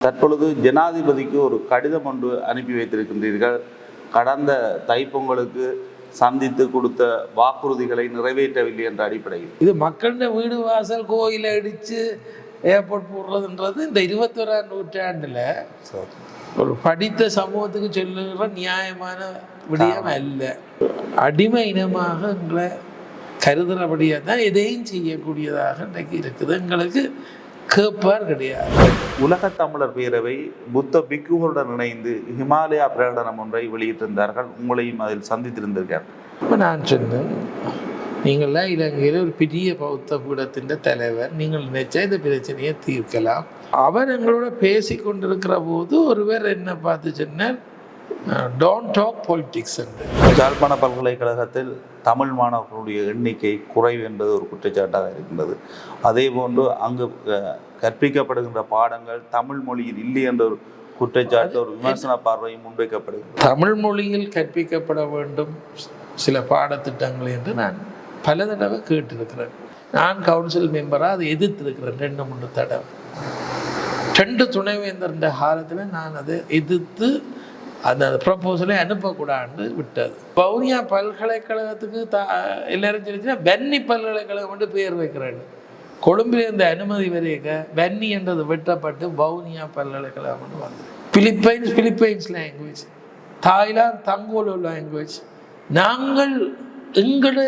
தற்பொழுது ஜனாதிபதிக்கு ஒரு கடிதம் ஒன்று அனுப்பி வைத்திருக்கின்றீர்கள். கடந்த தைப்பொங்கலுக்கு சந்தித்து கொடுத்த வாக்குறுதிகளை நிறைவேற்றவில்லை என்ற அடிப்படையில் இது மக்களோட வீடு வாசல் கோயிலை அடித்து ஏர்போர்ட் போடுறதுன்றது இந்த 21ஆம் நூற்றாண்டில் ஒரு படித்த சமூகத்துக்கு சொல்லுகிற நியாயமான விடயம் அல்ல. அடிமை இனமாக எங்களை கருதுகிறபடியாக தான் எதையும் செய்யக்கூடியதாக இன்றைக்கு இருக்குது. எங்களுக்கு கேட்பார் கிடையாது. உலகத் தமிழர் பேரவை புத்த பிக்குகளுடன் இணைந்து ஹிமாலயா பிரகடனம் ஒன்றை வெளியிட்டிருந்தார்கள். உங்களையும் அதில் சந்தித்திருந்திருக்கார். இப்போ நான் சொன்னேன், நீங்கள்லாம் இலங்கையில் ஒரு பெரிய பௌத்த பீடத்தின் தலைவர், நீங்கள் நினைச்சா இந்த பிரச்சனையை தீர்க்கலாம். அவர் எங்களோட பேசி கொண்டிருக்கிற போது ஒருவர் என்ன பார்த்து சொன்னார், டோன்ட் டாக் பொலிட்டிக்ஸ் என்று. யாழ்ப்பாண பல்கலைக்கழகத்தில் தமிழ் மாணவர்களுடைய எண்ணிக்கை குறைவு என்பது ஒரு குற்றச்சாட்டாக இருக்கின்றது. அதே போன்று அங்கு கற்பிக்கப்படுகின்ற பாடங்கள் தமிழ் மொழியில் இல்லை என்ற ஒரு குற்றச்சாட்டு, ஒரு விமர்சன பார்வையும் முன்வைக்கப்படுகிறது. தமிழ் மொழியில் கற்பிக்கப்பட வேண்டும் சில பாடத்திட்டங்கள் என்று நான் பல தடவை கேட்டிருக்கிறேன். நான் கவுன்சில் மெம்பராக அதை எதிர்த்திருக்கிறேன் 2-3 தடவை. 2 துணைவேந்தர் காலத்தில் நான் அதை எதிர்த்து அந்த ப்ரப்போசலை அனுப்பக்கூடாதுன்னு விட்டது. வவுனியா பல்கலைக்கழகத்துக்கு எல்லாரும் சொல்லிச்சுன்னா பென்னி பல்கலைக்கழகம் மட்டும் பேர் வைக்கிறேன். கொழும்பில் இருந்த அனுமதி வரைக்க பென்னி என்றது வெட்டப்பட்டு வவுனியா பல்கலைக்கழகம்னு வந்தது. பிலிப்பைன்ஸ் லாங்குவேஜ், தாய்லாந்து தங்கோலோ லாங்குவேஜ். நாங்கள் எங்கள்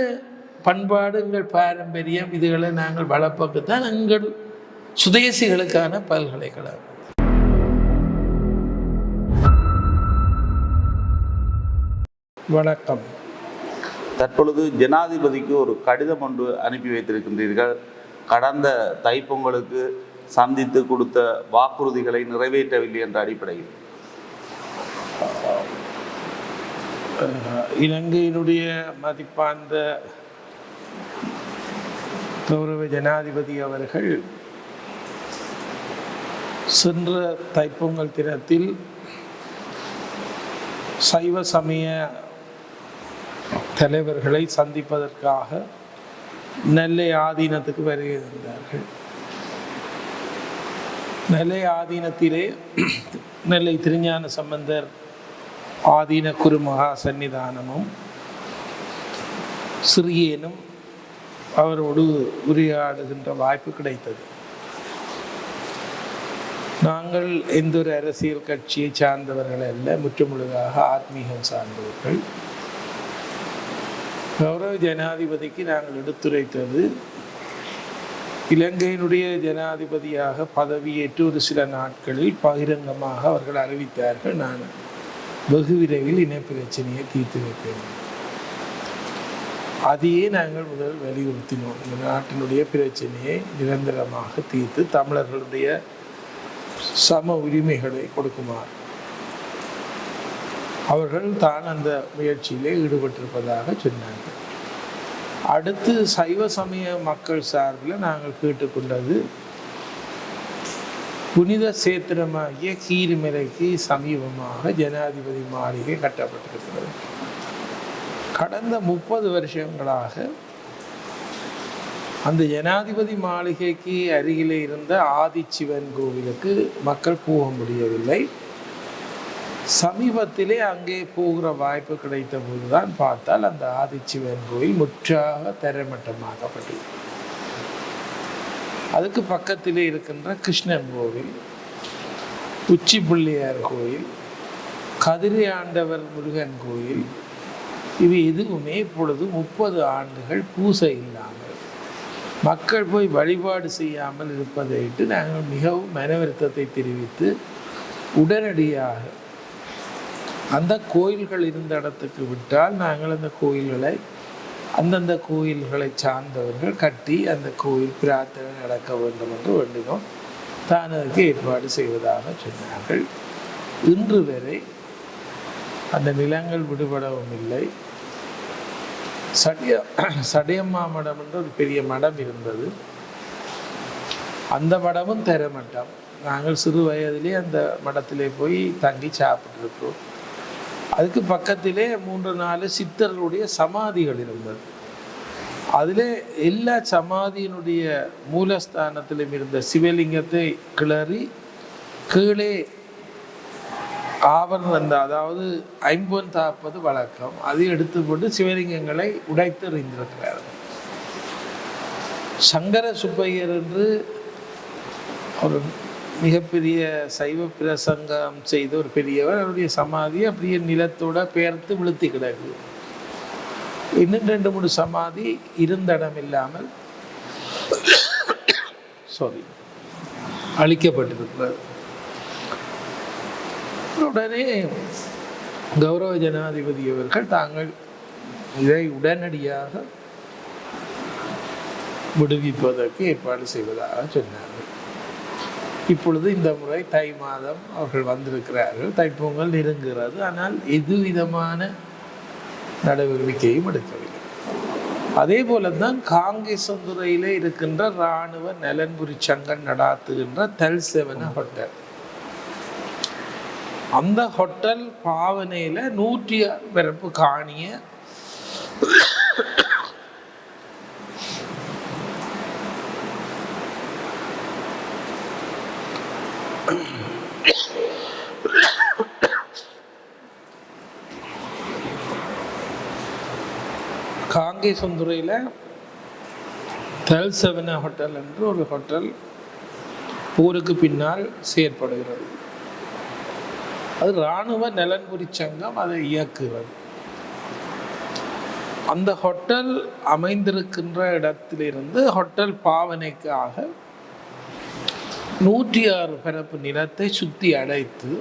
பண்பாடு, எங்கள் பாரம்பரியம் இதுகளை நாங்கள் வளர்ப்பக்கு தான் எங்கள் சுதேசிகளுக்கான பல்கலைக்கழகம். வணக்கம். தற்பொழுது ஜனாதிபதிக்கு ஒரு கடிதம் ஒன்று அனுப்பி வைத்திருக்கின்றீர்கள். கடந்த தைப்பொங்கலுக்கு சந்தித்து கொடுத்த வாக்குறுதிகளை நிறைவேற்றவில்லை என்ற அடிப்படையில் இலங்கையினுடைய மதிப்பார்ந்த கௌரவ ஜனாதிபதி அவர்கள் சென்ற தைப்பொங்கல் தினத்தில் சைவ சமய தலைவர்களை சந்திப்பதற்காக நெல்லை ஆதீனத்துக்கு வருகை தந்தார்கள். நெல்லை ஆதீனத்திலே நெல்லை திருஞான சம்பந்தர் ஆதீன குருமகா சன்னிதானமும் சிறியேனும் அவரோடு உரையாடுகின்ற வாய்ப்பு கிடைத்தது. நாங்கள் எந்த ஒரு அரசியல் கட்சியை சார்ந்தவர்கள் அல்ல, முற்றுமுழுதாக ஆத்மீகம் சார்ந்தவர்கள். கௌரவ ஜனாதிபதிக்கு நாங்கள் எடுத்துரைத்தது, இலங்கையினுடைய ஜனாதிபதியாக பதவியேற்று ஒரு சில நாட்களில் பகிரங்கமாக அவர்கள் அறிவித்தார்கள், நான் வெகு விரைவில் இன பிரச்சனையை தீர்த்து வைப்பேன். அதையே நாங்கள் முதல் வலியுறுத்தினோம். இந்த நாட்டினுடைய பிரச்சனையை நிரந்தரமாக தீர்த்து தமிழர்களுடைய சம உரிமைகளை கொடுக்குமாறு அவர்கள் தான் அந்த முயற்சியிலே ஈடுபட்டிருப்பதாக சொன்னார்கள். அடுத்து சைவ சமய மக்கள் சார்பில் நாங்கள் கேட்டுக்கொண்டது, புனித சேத்திரமாகிய கீரிமலைக்கு சமீபமாக ஜனாதிபதி மாளிகை கட்டப்பட்டிருக்கிறது. கடந்த 30 வருஷங்களாக அந்த ஜனாதிபதி மாளிகைக்கு அருகிலே இருந்த ஆதிச்சிவன் கோவிலுக்கு மக்கள் போக முடியவில்லை. சமீபத்திலே அங்கே போகிற வாய்ப்பு கிடைத்த போதுதான் பார்த்தால் அந்த ஆதிச்சிவன் கோவில் முற்றாக தரைமட்டமாக்கப்பட்டது. அதுக்கு பக்கத்திலே இருக்கின்ற கிருஷ்ணன் கோவில், உச்சி பிள்ளையார் கோயில், கதிரை ஆண்டவர் முருகன் கோயில், இவை எதுவுமே இப்பொழுது 30 ஆண்டுகள் பூசை இல்லாமல் மக்கள் போய் வழிபாடு செய்யாமல் இருப்பதையிட்டு நாங்கள் மிகவும் மனவருத்தத்தை தெரிவித்து உடனடியாக அந்த கோயில்கள் இருந்த இடத்துக்கு விட்டால் நாங்கள் அந்த கோயில்களை அந்தந்த கோயில்களை சார்ந்தவர்கள் கட்டி அந்த கோயில் பிரார்த்தனை நடக்க வேண்டும் என்று வேண்டினோம். தான் அதற்கு ஏற்பாடு செய்வதாக சொன்னார்கள். இன்று வரை அந்த நிலங்கள் விடுபடவும் இல்லை. சடையம்மா மடம் என்று ஒரு பெரிய மடம் இருந்தது. அந்த மடமும் தரமட்டம். நாங்கள் சிறு வயதிலே அந்த மடத்திலே போய் தங்கி சாப்பிட்டுருக்கிறோம். அதுக்கு பக்கத்திலே 3-4 சித்தர்களுடைய சமாதிகள் இருந்தது. அதில் எல்லா சமாதியினுடைய மூலஸ்தானத்திலும் இருந்த சிவலிங்கத்தை கிளறி கீழே ஆவரணம் அந்த அதாவது ஐம்பொன் தாப்பது வழக்கம். அதை எடுத்து போட்டு சிவலிங்கங்களை உடைத்து எறிந்திருக்கிறார். சங்கர சுப்பையர் என்று ஒரு மிகப்பெரிய சைவ பிரசங்கம் செய்த ஒரு பெரியவர். அவருடைய சமாதி அப்படியே நிலத்தோட பெயர்த்து விழுத்தி கிடக்கு. இன்னும் 2-3 சமாதி இருந்த இடம் இல்லாமல் அழிக்கப்பட்டிருக்கிறது. உடனே கௌரவ ஜனாதிபதி அவர்கள் தாங்கள் இதை உடனடியாக விடுவிப்பதற்கு ஏற்பாடு செய்வதாக சொன்னார்கள். இப்பொழுது இந்த முறை தை மாதம் அவர்கள் வந்திருக்கிறார்கள். தைப்பொங்கல் நெருங்குகிறது. ஆனால் எது விதமான நடவடிக்கையும் எடுக்கவில்லை. அதே போலதான் காங்கேசந்துறையிலே இருக்கின்ற இராணுவ நலன்புரி சங்கம் நடாத்துகின்ற தல்செவன ஹோட்டல். அந்த ஹோட்டல் பாவனையில 106 பிறப்பு காணிய காங்கேசந்துறையில் தல்செவன ஹோட்டல் என்று ஒரு ஹோட்டல் போருக்கு பின்னால் செயற்படுகிறது. அது இராணுவ நலன்புரி சங்கம் அதை இயக்குகிறது. அந்த ஹோட்டல் அமைந்திருக்கின்ற இடத்திலிருந்து ஹோட்டல் பாவனைக்காக 106 பரப்பு நிலத்தை சுற்றி அடைத்து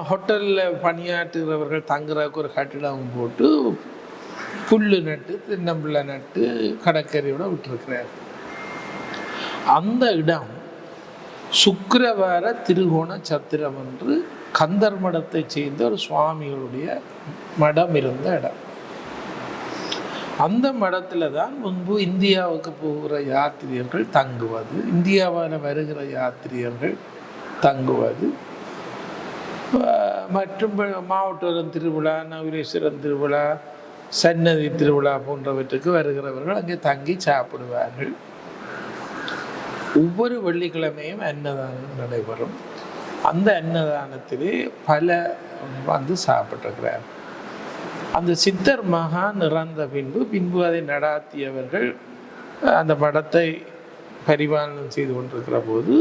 ஹோட்டலில் பணியாற்றுகிறவர்கள் தங்குறதுக்கு ஒரு கட்டிடம் போட்டு புல் நட்டு தென்னம்பிள்ளை நட்டு கடற்கரையோடு விட்டுருக்கிறார். அந்த இடம் சுக்கிரவார திருகோண சத்திரம் என்று கந்தர் மடத்தை சேர்ந்த ஒரு சுவாமிகளுடைய மடம் இருந்த இடம். அந்த மடத்தில் தான் முன்பு இந்தியாவுக்கு போகிற யாத்திரியர்கள் தங்குவது, இந்தியாவில் வருகிற யாத்திரியர்கள் தங்குவது, மற்றும் மாவட்டம் திருவிழா, நவீரேஸ்வரன் திருவிழா, சன்னதி திருவிழா போன்றவற்றுக்கு வருகிறவர்கள் அங்கே தங்கி சாப்பிடுவார்கள். ஒவ்வொரு வெள்ளிக்கிழமையும் அன்னதானம் நடைபெறும். அந்த அன்னதானத்திலே பல வந்து சாப்பிட்டிருக்கிறார். அந்த சித்தர் மகான் இறந்த பின்பு அதை நடாத்தியவர்கள் அந்த மடத்தை பரிபாலனம் செய்து கொண்டிருக்கிற போது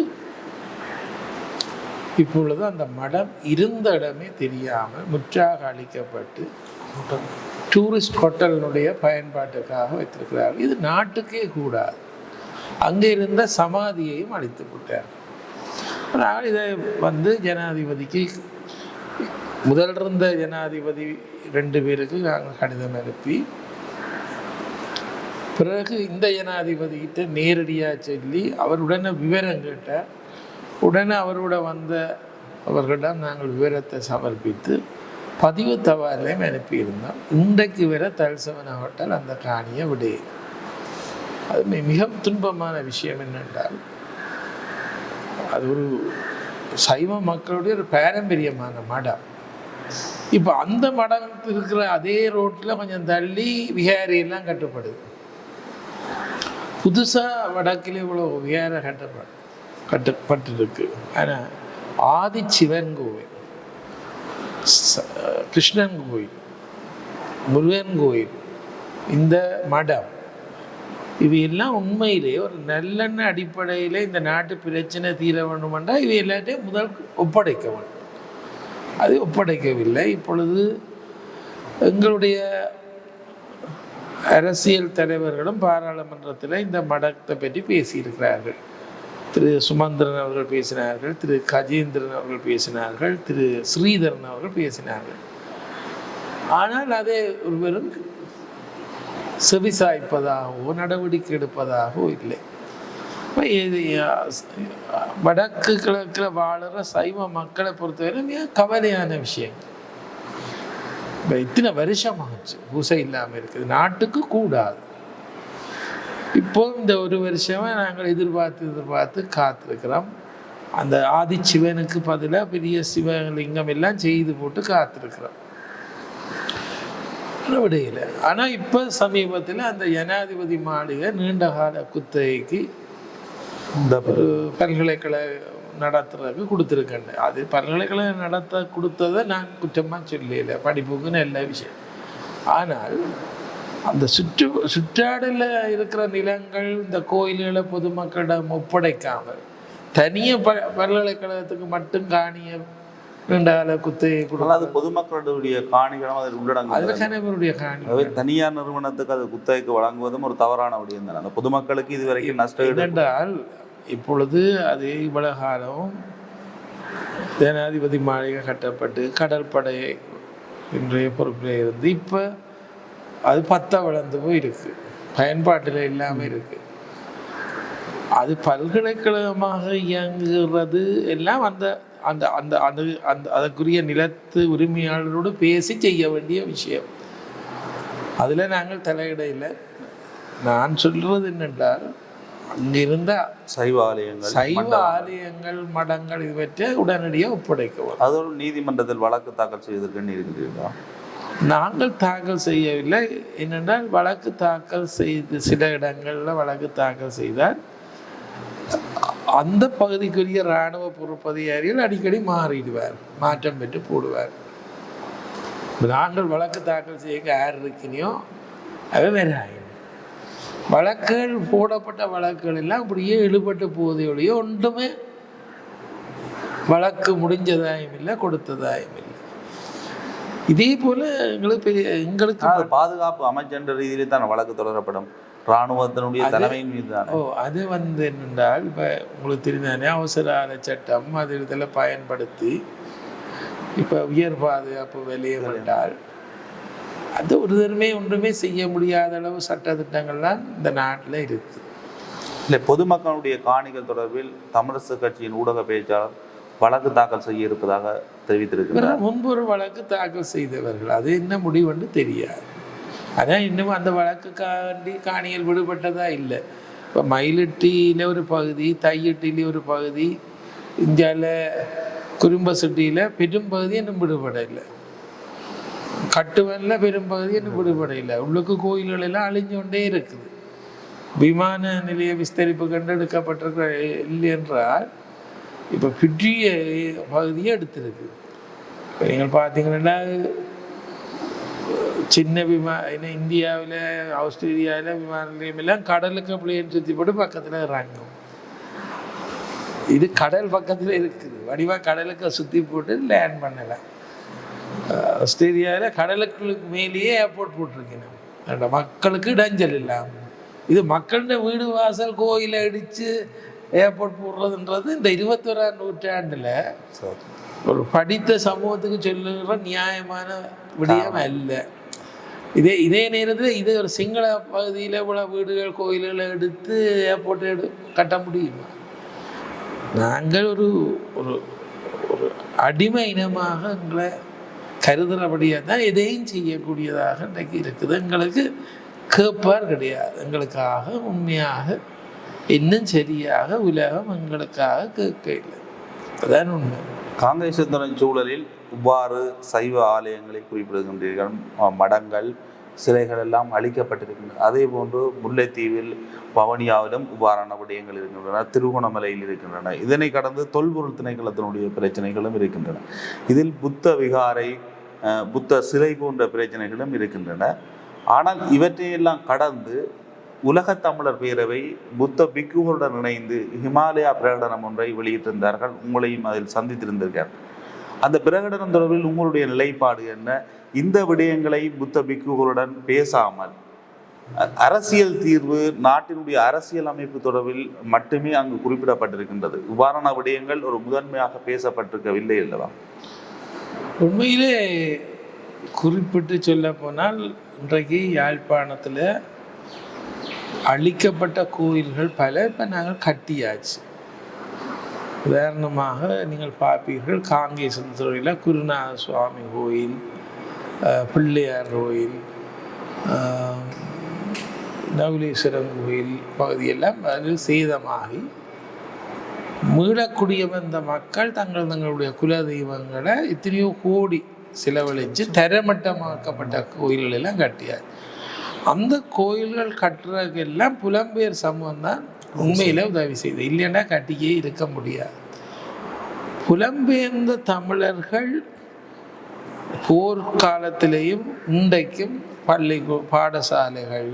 இப்பொழுது அந்த மடம் இருந்த இடமே தெரியாமல் முற்றாக அழிக்கப்பட்டு டூரிஸ்ட் ஹோட்டலினுடைய பயன்பாட்டுக்காக வைத்திருக்கிறார்கள். இது நாட்டுக்கே கூடாது. அங்கே இருந்த சமாதியையும் அழித்து விட்டார். ஆனால் இதை வந்து ஜனாதிபதிக்கு முதல் இருந்த ஜனாதிபதி 2 பேருக்கு நாங்கள் கடிதம் அனுப்பி, பிறகு இந்த ஜனாதிபதிக்கிட்ட நேரடியாக சொல்லி அவருடனே விவரம் கேட்டார். உடனே அவரோட வந்த அவர்களிடம் நாங்கள் விவரத்தை சமர்ப்பித்து பதிவு தபாலையும் அனுப்பியிருந்தோம். இன்றைக்கு வர தல்செவன ஹோட்டல் அந்த காணியை விடையே. அது மிக துன்பமான விஷயம் என்னென்றால், அது ஒரு சைவ மக்களுடைய ஒரு பாரம்பரியமான மடம். இப்போ அந்த மடம் இருக்கிற அதே ரோட்டில் கொஞ்சம் தள்ளி விகாரியெல்லாம் கட்டப்படுது. புதுசாக வடக்கில் இவ்வளோ விகார கட்டப்பட்டிருக்கு. ஆனால் ஆதி சிவன் கோவில், கிருஷ்ணன் கோயில், முருகன் கோயில், இந்த மடம், இவையெல்லாம் உண்மையிலே ஒரு நல்லெண்ண அடிப்படையில் இந்த நாட்டு பிரச்சனை தீர வேண்டுமென்றா இவை எல்லாத்தையும் முதல் ஒப்படைக்க வேண்டும். அது ஒப்படைக்கவில்லை. இப்பொழுது எங்களுடைய அரசியல் தலைவர்களும் பாராளுமன்றத்தில் இந்த மடத்தை பற்றி பேசியிருக்கிறார்கள். திரு சுமந்திரன் அவர்கள் பேசினார்கள், திரு கஜேந்திரன் அவர்கள் பேசினார்கள், திரு ஸ்ரீதரன் அவர்கள் பேசினார்கள். ஆனால் அதை ஒருவரும் செவிசாய்ப்பதாகவோ நடவடிக்கை எடுப்பதாகவோ இல்லை. வடக்கு கிழக்கில் வாழுற சைவ மக்களை பொறுத்தவரை மிக கவலையான விஷயம். இப்போ இத்தனை வருஷமாச்சு பூசை இல்லாமல் இருக்குது. நாட்டுக்கு கூடாது. இப்போ இந்த ஒரு வருஷமாக நாங்கள் எதிர்பார்த்து காத்திருக்கிறோம். அந்த ஆதி சிவனுக்கு பதிலாக பெரிய சிவலிங்கம் எல்லாம் செய்து போட்டு காத்திருக்கிறோம் விடையில். ஆனால் இப்போ சமீபத்தில் அந்த ஜனாதிபதி மாளிகை நீண்ட கால குத்தகைக்கு இந்த ஒரு பல்கலைக்கழகம் நடத்துறதுக்கு கொடுத்துருக்கேன். அது பல்கலைக்கழகம் நடத்த கொடுத்ததை நான் குற்றமாக சொல்லல, படிப்புக்கு நல்ல விஷயம். ஆனால் அந்த சுற்றாடல இருக்கிற நிலங்கள் இந்த கோயில்களை பொதுமக்களிடம் ஒப்படைக்காமல் தனியாக பல்கலைக்கழகத்துக்கு மட்டும் காணிய நீண்டகால குத்தகை கொடுக்கலாம். அது பொதுமக்களுடைய காணிகளும் அதில் உள்ளடங்கும். அதில் கணவருடைய காணி தனியார் நிறுவனத்துக்கு அது குத்தகைக்கு வழங்குவதும் ஒரு தவறான விடயம் தான். அந்த பொதுமக்களுக்கு இதுவரைக்கும் நஷ்டம் என்னென்றால் இப்பொழுது அது இவ்வளவு காலம் ஜனாதிபதி மாளிகை கட்டப்பட்டு கடற்படை இன்றைய பொறுப்பில் இருந்து இப்போ அது வளர்ந்து போய் இருக்கு, பயன்பாட்டில் இல்லாமல் இருக்கு. அது பல்கலைக்கழகமாக இயங்குகிறது எல்லாம் அந்த அந்த அந்த அந்த அந்த அதற்குரிய நிலத்து உரிமையாளரோடு பேசி செய்ய வேண்டிய விஷயம். அதில் நாங்கள் தலையிட இல்லை. நான் சொல்றது என்னென்றால் அங்கிருந்த சைவ ஆலயங்கள் மடங்கள் இவற்றை உடனடியாக ஒப்படைக்கவும். அதோடு நீதிமன்றத்தில் வழக்கு தாக்கல் செய்வதற்கு இருக்கிறீர்களா? நாங்கள் தாக்கல் செய்யவில்லை. என்னென்றால் வழக்கு தாக்கல் செய்து சில இடங்களில் வழக்கு தாக்கல் செய்தால் அந்த பகுதிக்குரிய இராணுவ பொறுப்பதிகாரிகள் அடிக்கடி மாறிடுவார், மாற்றம் பெற்று போடுவார். நாங்கள் வழக்கு தாக்கல் செய்ய யார் இருக்கீனியோ அது வேற ஆயிடும். வழக்குகள் போடப்பட்ட வழக்குகள் எல்லாம் அப்படியே இழுபட்டு போவதையொழியோ ஒன்றுமே வழக்கு முடிஞ்சதாயும் இல்லை, கொடுத்ததாயும் இல்லை. இதே போல எங்களுக்கு பாதுகாப்பு அமைச்சர் ரீதியிலே தான் வழக்கு தொடரப்படும், இராணுவத்தினுடைய தலைமையின் மீது தான். அது என்னென்றால் இப்போ உங்களுக்கு தெரிந்தானே அவசர ஆலை சட்டம் அது இதில் பயன்படுத்தி இப்போ உயர் பாதுகாப்பு வெளியே வந்தால் அது ஒன்றுமே செய்ய முடியாத அளவு சட்டத்திட்டங்கள்லாம் இந்த நாட்டில் இருக்குது. இல்லை, பொதுமக்களுடைய காணிகள் தொடர்பில் தமிழரசு கட்சியின் ஊடக பேச்சாளர் வழக்கு தாக்கல் செய்ய இருப்பதாக தெரிவித்திருக்கிறார். முன்பு ஒரு வழக்கு தாக்கல் செய்தவர்கள், அது என்ன முடிவுன்னு தெரியாது. அதான் இன்னும் அந்த வழக்குக்காண்டி காணிகள் விடுபட்டதா இல்லை. இப்போ மயிலட்டியில் ஒரு பகுதி, தையட்டியில் ஒரு பகுதி, இந்தியாவில் குறும்பசட்டியில் பெரும்பகுதி இன்னும் விடுபடையில்லை, கட்டுவனில் பெரும்பகுதி இன்னும் விடுபடையில்லை. உள்ளுக்கு கோயில்கள் எல்லாம் அழிஞ்சு கொண்டே இருக்குது. விமான நிலைய விஸ்தரிப்பு கண்டெடுக்கப்பட்டிருக்கிற இல்லை என்றால் இப்போ பெரிய பகுதியை எடுத்திருக்கு. இப்போ நீங்கள் பார்த்தீங்கன்னா சின்ன இந்தியாவில் ஆஸ்திரேலியாவில் விமான நிலையம் எல்லாம் கடலுக்கு பிள்ளைன்னு சுற்றி போட்டு பக்கத்தில் இறங்கும். இது கடல் பக்கத்தில் இருக்குது, வடிவாக கடலுக்கு சுற்றி போட்டு லேண்ட் பண்ணலை. ஆஸ்திரேலியாவில் கடலுக்கு மேலேயே ஏர்போர்ட் போட்டிருக்கணும், மக்களுக்கு இடைஞ்சல் இல்லாமல். இது மக்களோட வீடு வாசல் கோயிலை அடித்து ஏர்போர்ட் போடுறதுன்றது இந்த 21ஆம் நூற்றாண்டில் ஒரு படித்த சமூகத்துக்கு சொல்லுகிற நியாயமான விடயம் அல்ல. இதே நேரத்தில் இதே ஒரு சிங்கள பகுதியில் இவ்வளோ வீடுகள் கோயில்களை எடுத்து ஏர்போர்ட்டை கட்ட முடியுமா? நாங்கள் ஒரு ஒரு ஒரு அடிமை இனமாக எங்களை கருதுகிறபடியாக தான் எதையும் செய்யக்கூடியதாக இன்றைக்கு இருக்குது. எங்களுக்கு கேட்பார் கிடையாது. எங்களுக்காக உண்மையாக இன்னும் சரியாக உலகம் எங்களுக்காக கேட்க இல்லை. அதான் உண்மை. காங்கேசத்துறை சூழலில் இவ்வாறு சைவ ஆலயங்களை குறிப்பிடுகின்றீர்கள், மடங்கள் சிலைகள் எல்லாம் அழிக்கப்பட்டிருக்கின்றன. அதே போன்று முல்லைத்தீவில் வவுனியாவிலும் இவ்வாறான விடயங்கள் இருக்கின்றன, திருகோணமலையில் இருக்கின்றன. இதனை கடந்து தொல்பொருள் திணைக்களத்தினுடைய பிரச்சனைகளும் இருக்கின்றன. இதில் புத்த விகாரை, புத்த சிலை போன்ற பிரச்சனைகளும் இருக்கின்றன. ஆனால் இவற்றையெல்லாம் கடந்து உலகத் தமிழர் பேரவை புத்த பிக்குகளுடன் இணைந்து ஹிமாலயா பிரகடனம் ஒன்றை வெளியிட்டிருந்தார்கள். உங்களையும் அதில் சந்தித்திருந்திருக்கார்கள். அந்த பிரகடனம் தொடர்பில் உங்களுடைய நிலைப்பாடு என்ன? இந்த விடயங்களை புத்த பிக்குகளுடன் பேசாமல் அரசியல் தீர்வு, நாட்டினுடைய அரசியல் அமைப்பு தொடர்பில் மட்டுமே அங்கு குறிப்பிடப்பட்டிருக்கின்றது. இவ்வாறான விடயங்கள் ஒரு முதன்மையாக பேசப்பட்டிருக்கவில்லை அல்லவா? உண்மையிலே குறிப்பிட்டு சொல்ல போனால் இன்றைக்கு யாழ்ப்பாணத்தில் அழிக்கப்பட்ட கோயில்கள் பல இப்போ நாங்கள் கட்டியாச்சு. உதாரணமாக நீங்கள் பார்ப்பீர்கள், காங்கேசத்துறையில் குருநாத சுவாமி கோயில், பிள்ளையார் கோயில், நகுலேஸ்வரன் கோயில் பகுதியெல்லாம் அதில் சேதமாகி மீளக்கூடிய வந்த மக்கள் தங்களுடைய குலதெய்வங்களை எத்தனையோ கோடி செலவழித்து தரமட்டமாக்கப்பட்ட கோயில்கள் எல்லாம் கட்டியாச்சு. அந்த கோயில்கள் கட்டுறதுக்கெல்லாம் புலம்பெயர் சமூகம் தான் உண்மையில் உதவி செய்து, இல்லைன்னா கட்டியே இருக்க முடியாது. புலம்பெயர்ந்த தமிழர்கள் போர்க்காலத்திலேயும் இன்றைக்கும் பள்ளி பாடசாலைகள்,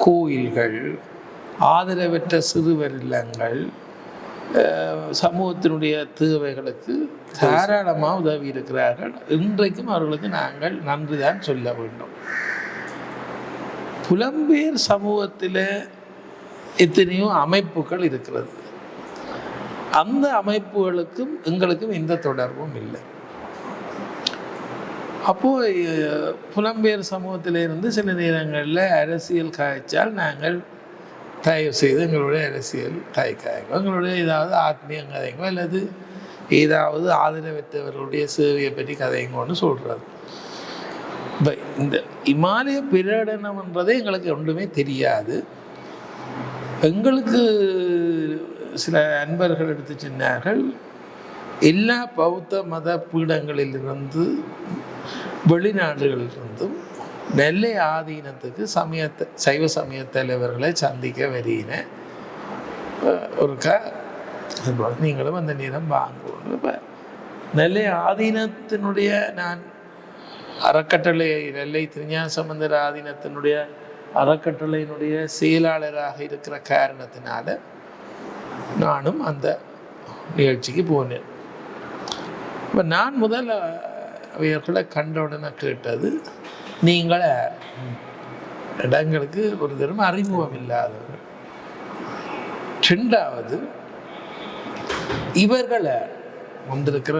கோயில்கள், ஆதரவற்ற சிறுவர் இல்லங்கள், சமூகத்தினுடைய தேவைகளுக்கு தாராளமாக உதவி இருக்கிறார்கள். இன்றைக்கும் அவர்களுக்கு நாங்கள் நன்றி தான் சொல்ல வேண்டும். புலம்பெயர் சமூகத்தில் எத்தனையோ அமைப்புகள் இருக்கிறது. அந்த அமைப்புகளுக்கும் எங்களுக்கும் எந்த தொடர்பும் இல்லை. அப்போது புலம்பெயர் சமூகத்திலிருந்து சில நேரங்களில் அரசியல் காய்ச்சால் நாங்கள் தயவு செய்து எங்களுடைய அரசியல் காய்க்காயங்களோ, எங்களுடைய ஏதாவது ஆத்மீய கதைங்களோ அல்லது ஏதாவது ஆதரவற்றவர்களுடைய சேவையை பற்றி கதைங்கன்னு சொல்கிறது. இப்போ இந்த இமாலய பிரகடனம்ன்றதே எங்களுக்கு ஒன்றுமே தெரியாது. எங்களுக்கு சில அன்பர்கள் எடுத்து சொன்னார்கள், எல்லா பௌத்த மத பீடங்களிலிருந்து வெளிநாடுகளிலிருந்தும் நெல்லை ஆதீனத்துக்கு சைவ சமய தலைவர்களை சந்திக்க வருகின ஒருக்கா நீங்களும் அந்த நேரம் வாங்குவோம். இப்போ நெல்லை ஆதீனத்தினுடைய நான் அறக்கட்டளை, நெல்லை திருஞான சம்பந்தர் ஆதீனத்தினுடைய அறக்கட்டளையினுடைய செயலாளராக இருக்கிற காரணத்தினால நானும் அந்த நிகழ்ச்சிக்கு போனேன். இப்போ நான் முதல் அவர்களை கண்டவுடனே கேட்டது, நீங்கள் இடங்களுக்கு ஒரு தரம் அறிமுகம் இல்லாதவர்கள். ரெண்டாவது, இவர்களை வந்திருக்கிற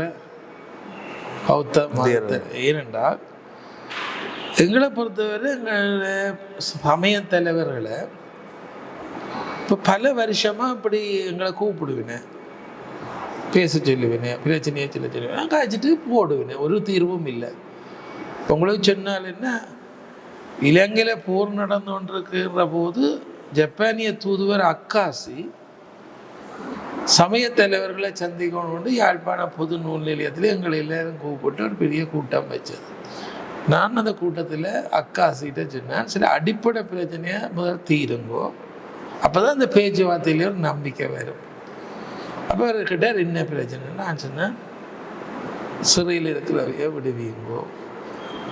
பௌத்த மதத்தை, ஏனென்றால் எங்களை பொறுத்தவரை எங்களை சமய தலைவர்களை இப்போ பல வருஷமாக இப்படி எங்களை கூப்பிடுவினேன், பேச சொல்லுவேன், பிரச்சனையை சொல்லுவேன், காய்ச்சிட்டு போடுவேன், ஒரு தீர்வும் இல்லை. உங்களுக்கு சொன்னால் என்ன, இலங்கையில் போர் நடந்து கொண்டிருக்கிற போது ஜப்பானிய தூதுவர் அக்காசி சமய தலைவர்களை சந்திக்கணும் கொண்டு யாழ்ப்பாண பொது நூல் நிலையத்தில் எங்களை எல்லாரும் கூப்பிட்டு ஒரு பெரிய கூட்டம் வச்சது. நான் அந்த கூட்டத்தில் அக்காசிகிட்ட சொன்னேன், சில அடிப்படை பிரச்சனையை முதல் தீருங்கோ, அப்போ தான் அந்த பேச்சுவார்த்தையிலே ஒரு நம்பிக்கை வரும். அப்போ அவர்கிட்ட என்ன பிரச்சனை, நான் சொன்னேன், சிறையில் இருக்கிறவைய விடுவீங்கோ,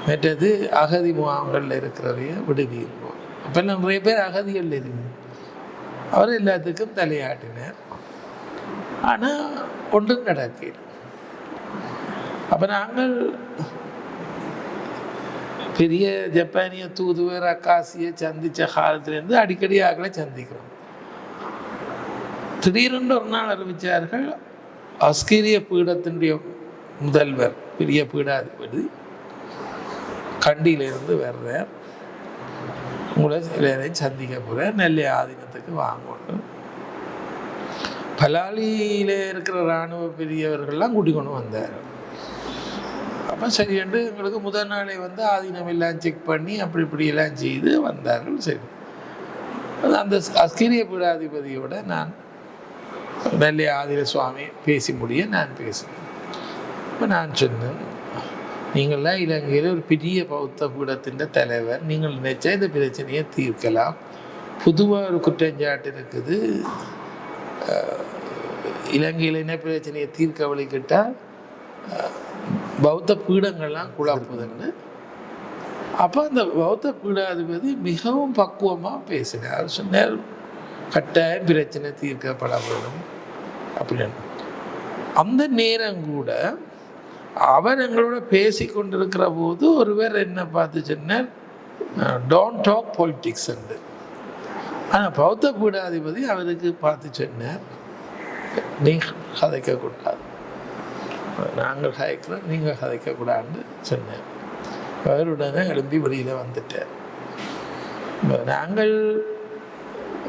மற்றது அகதி முகாம்களில் இருக்கிறவைய விடுவீங்கோ. அப்போ நிறைய பேர் அகதிகள் இருக்கு. அவர் எல்லாத்துக்கும் தலையாட்டினார், ஆனால் ஒன்றும் நடக்கல. அப்போ நாங்கள் பெரிய ஜப்பானிய தூதுவர் அக்காசியை சந்தித்த காலத்திலேருந்து அடிக்கடி ஆக்களை சந்திக்கிறோம். திடீரென்று ஒரு நாள் அறிவித்தார்கள், அஸ்கிரிய பீடத்தினுடைய முதல்வர், பெரிய பீடாதிபதி கண்டியிலிருந்து வர்றார், உங்களை எல்லாரையும் சந்திக்க போகிறார், நெல்லை ஆதீனத்துக்கு வாங்கணும். பலாலியில் இருக்கிற இராணுவ பெரியவர்கள்லாம் கூட்டிக் கொண்டு வந்தார். அப்போ சரி என்று எங்களுக்கு முதல் நாளே வந்து ஆதீனம் எல்லாம் செக் பண்ணி அப்படி இப்படியெல்லாம் செய்து வந்தார்கள். சரி, அந்த அஸ்கிரிய பீடாதிபதியோட நான் நெல்லை ஆதீன சுவாமி பேசி முடிய நான் பேசினேன். இப்போ நான் சொன்னேன், நீங்கள்லாம் இலங்கையில் ஒரு பெரிய பௌத்த பீடத்தின் தலைவர், நீங்கள் நினைச்சா இந்த பிரச்சனையை தீர்க்கலாம். பொதுவாக ஒரு குற்றஞ்சாட்டு இருக்குது, இலங்கையில் என்ன பிரச்சனையை தீர்க்க வழிக்கிட்டால் பௌத்த பீடங்கள்லாம் குழப்புதுன்னு. அப்போ அந்த பௌத்த பீடாதிபதி மிகவும் பக்குவமாக பேசினார். சொன்னார், கட்டாயம் பிரச்சனை தீர்க்கப்பட வேண்டும் அப்படின்னு. அந்த நேரம் கூட அவர் எங்களோட பேசி கொண்டிருக்கிற போது ஒருவர் என்ன பார்த்து சொன்னார், டோன்ட் டாக் பொலிட்டிக்ஸ் என்று. ஆனால் பௌத்த பீடாதிபதி அவருக்கு பார்த்து சொன்னார், நீ கதைக்கக்கூடாது, நாங்கள் கதைக்கிறோம், நீங்கள் கதைக்கக்கூடாதுன்னு சொன்னார். அவருடனே எழும்பி வெளியில் வந்துட்டார். நாங்கள்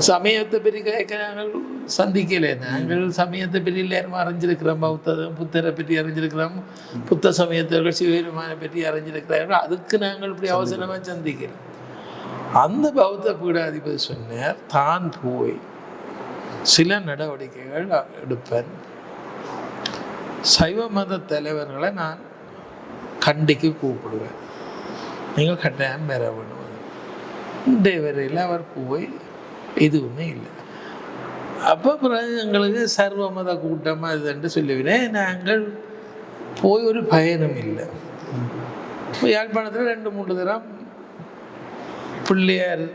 சமயத்தை பற்றி கேட்க நாங்கள் சந்திக்கலை. நாங்கள் சமயத்தை பற்றி எல்லாரும் அறிஞ்சிருக்கிறோம், புத்தரை பற்றி அறிஞ்சிருக்கிறோம், புத்த சமயத்தவர்கள் சிவபெருமானை பற்றி அறிஞ்சிருக்கிறார்கள். அதுக்கு நாங்கள் இப்படி அவசரமாக சந்திக்கிறோம். அந்த பௌத்த பீடாதிபதி சொன்னார், தான் போய் சில நடவடிக்கைகள் எடுப்பேன், சைவ மத தலைவர்களை நான் கண்டிக்கு கூப்பிடுவேன், நீங்கள் கட்டாயம் பெற வேணும். இன்றைய வரையில் அவர் போய் எதுவுமே இல்லை. அப்போ பிறகு எங்களுக்கு சர்வ மத கூட்டமாக இதுன்னு சொல்லிவினேன். நாங்கள் போய் ஒரு பயணம் இல்லை. இப்போ யாழ்ப்பாணத்தில் 2-3 தரம் பிள்ளையார்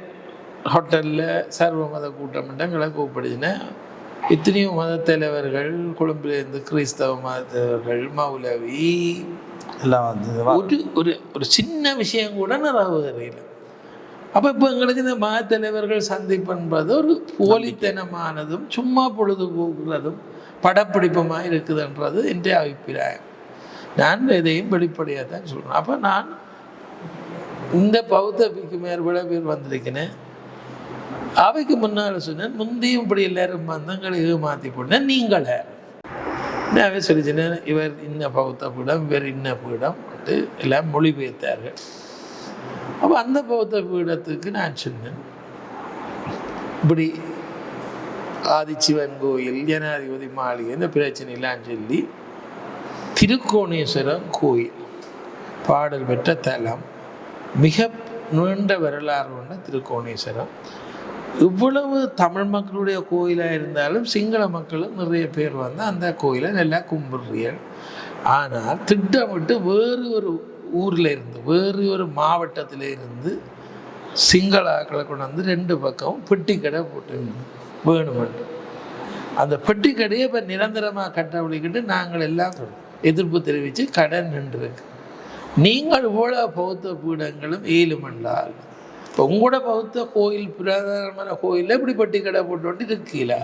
ஹோட்டலில் சர்வ மத கூட்டம் எங்களை கூப்பிடுச்சினேன். இத்தனையோ மத தலைவர்கள், கொழும்புலேருந்து கிறிஸ்தவ மதத்தவர்கள், மௌலவி எல்லாம் வந்து ஒரு ஒரு ஒரு சின்ன விஷயம் கூட நிறைவேறையில். அப்போ இப்போ எங்களுக்கு இந்த மத தலைவர்கள் சந்திப்புன்றது ஒரு போலித்தனமானதும் சும்மா பொழுது போக்குறதும் படப்பிடிப்புமாக இருக்குதுன்றது என்ற அபிப்பிராயம். நான் இதையும் வெளிப்படையாக தான் சொல்கிறேன். அப்போ நான் இந்த பௌத்தபிக்கு மேற்பட பேர் வந்திருக்கிறேன். அவைக்கு முன்னால் சொன்னேன், முந்தையும் இப்படி எல்லாரும் வந்தங்களை ஏமாற்றி போட்டேன். நீங்களே நான் சொல்லிச்சினேன், இவர் இன்ன பௌத்த பீடம், இவர் இன்ன பீடம் எல்லாம் மொழிபெயர்த்தார்கள். அப்போ அந்த பௌத்த பீடத்துக்கு நான் சொன்னேன், இப்படி ஆதிசிவன் கோயில், ஜனாதிபதி மாளிகை, இந்த பிரச்சனைலாம் சொல்லி திருக்கோணேஸ்வரம் கோயில் பாடல் பெற்ற தலம், மிக நீண்ட வரலாறு கொண்ட திருக்கோணேஸ்வரம். இவ்வளவு தமிழ் மக்களுடைய கோயிலாக இருந்தாலும் சிங்கள மக்களும் நிறைய பேர் வந்து அந்த கோயிலை நல்லா கும்பிடுறீர்கள். ஆனால் திட்டமிட்டு வேறு ஒரு ஊரில் இருந்து, வேறு ஒரு மாவட்டத்தில் இருந்து சிங்களாக்களை கொண்டு வந்து 2 பக்கமும் பெட்டி கடை போட்டு வேணுமென்று அந்த பெட்டி கடையை இப்போ நிரந்தரமாக கட்டப்படிக்கிட்டு நாங்கள் எல்லாம் எதிர்ப்பு தெரிவித்து கடன் நின்றுருக்கு. நீங்கள் இவ்வளோ பௌத்த பீடங்களும் ஏழுமென்றால் இப்போ உங்களோட பௌத்த கோயில், புராதனமான கோயிலில் இப்படி பெட்டி கடை போட்டு இருக்கீங்களா?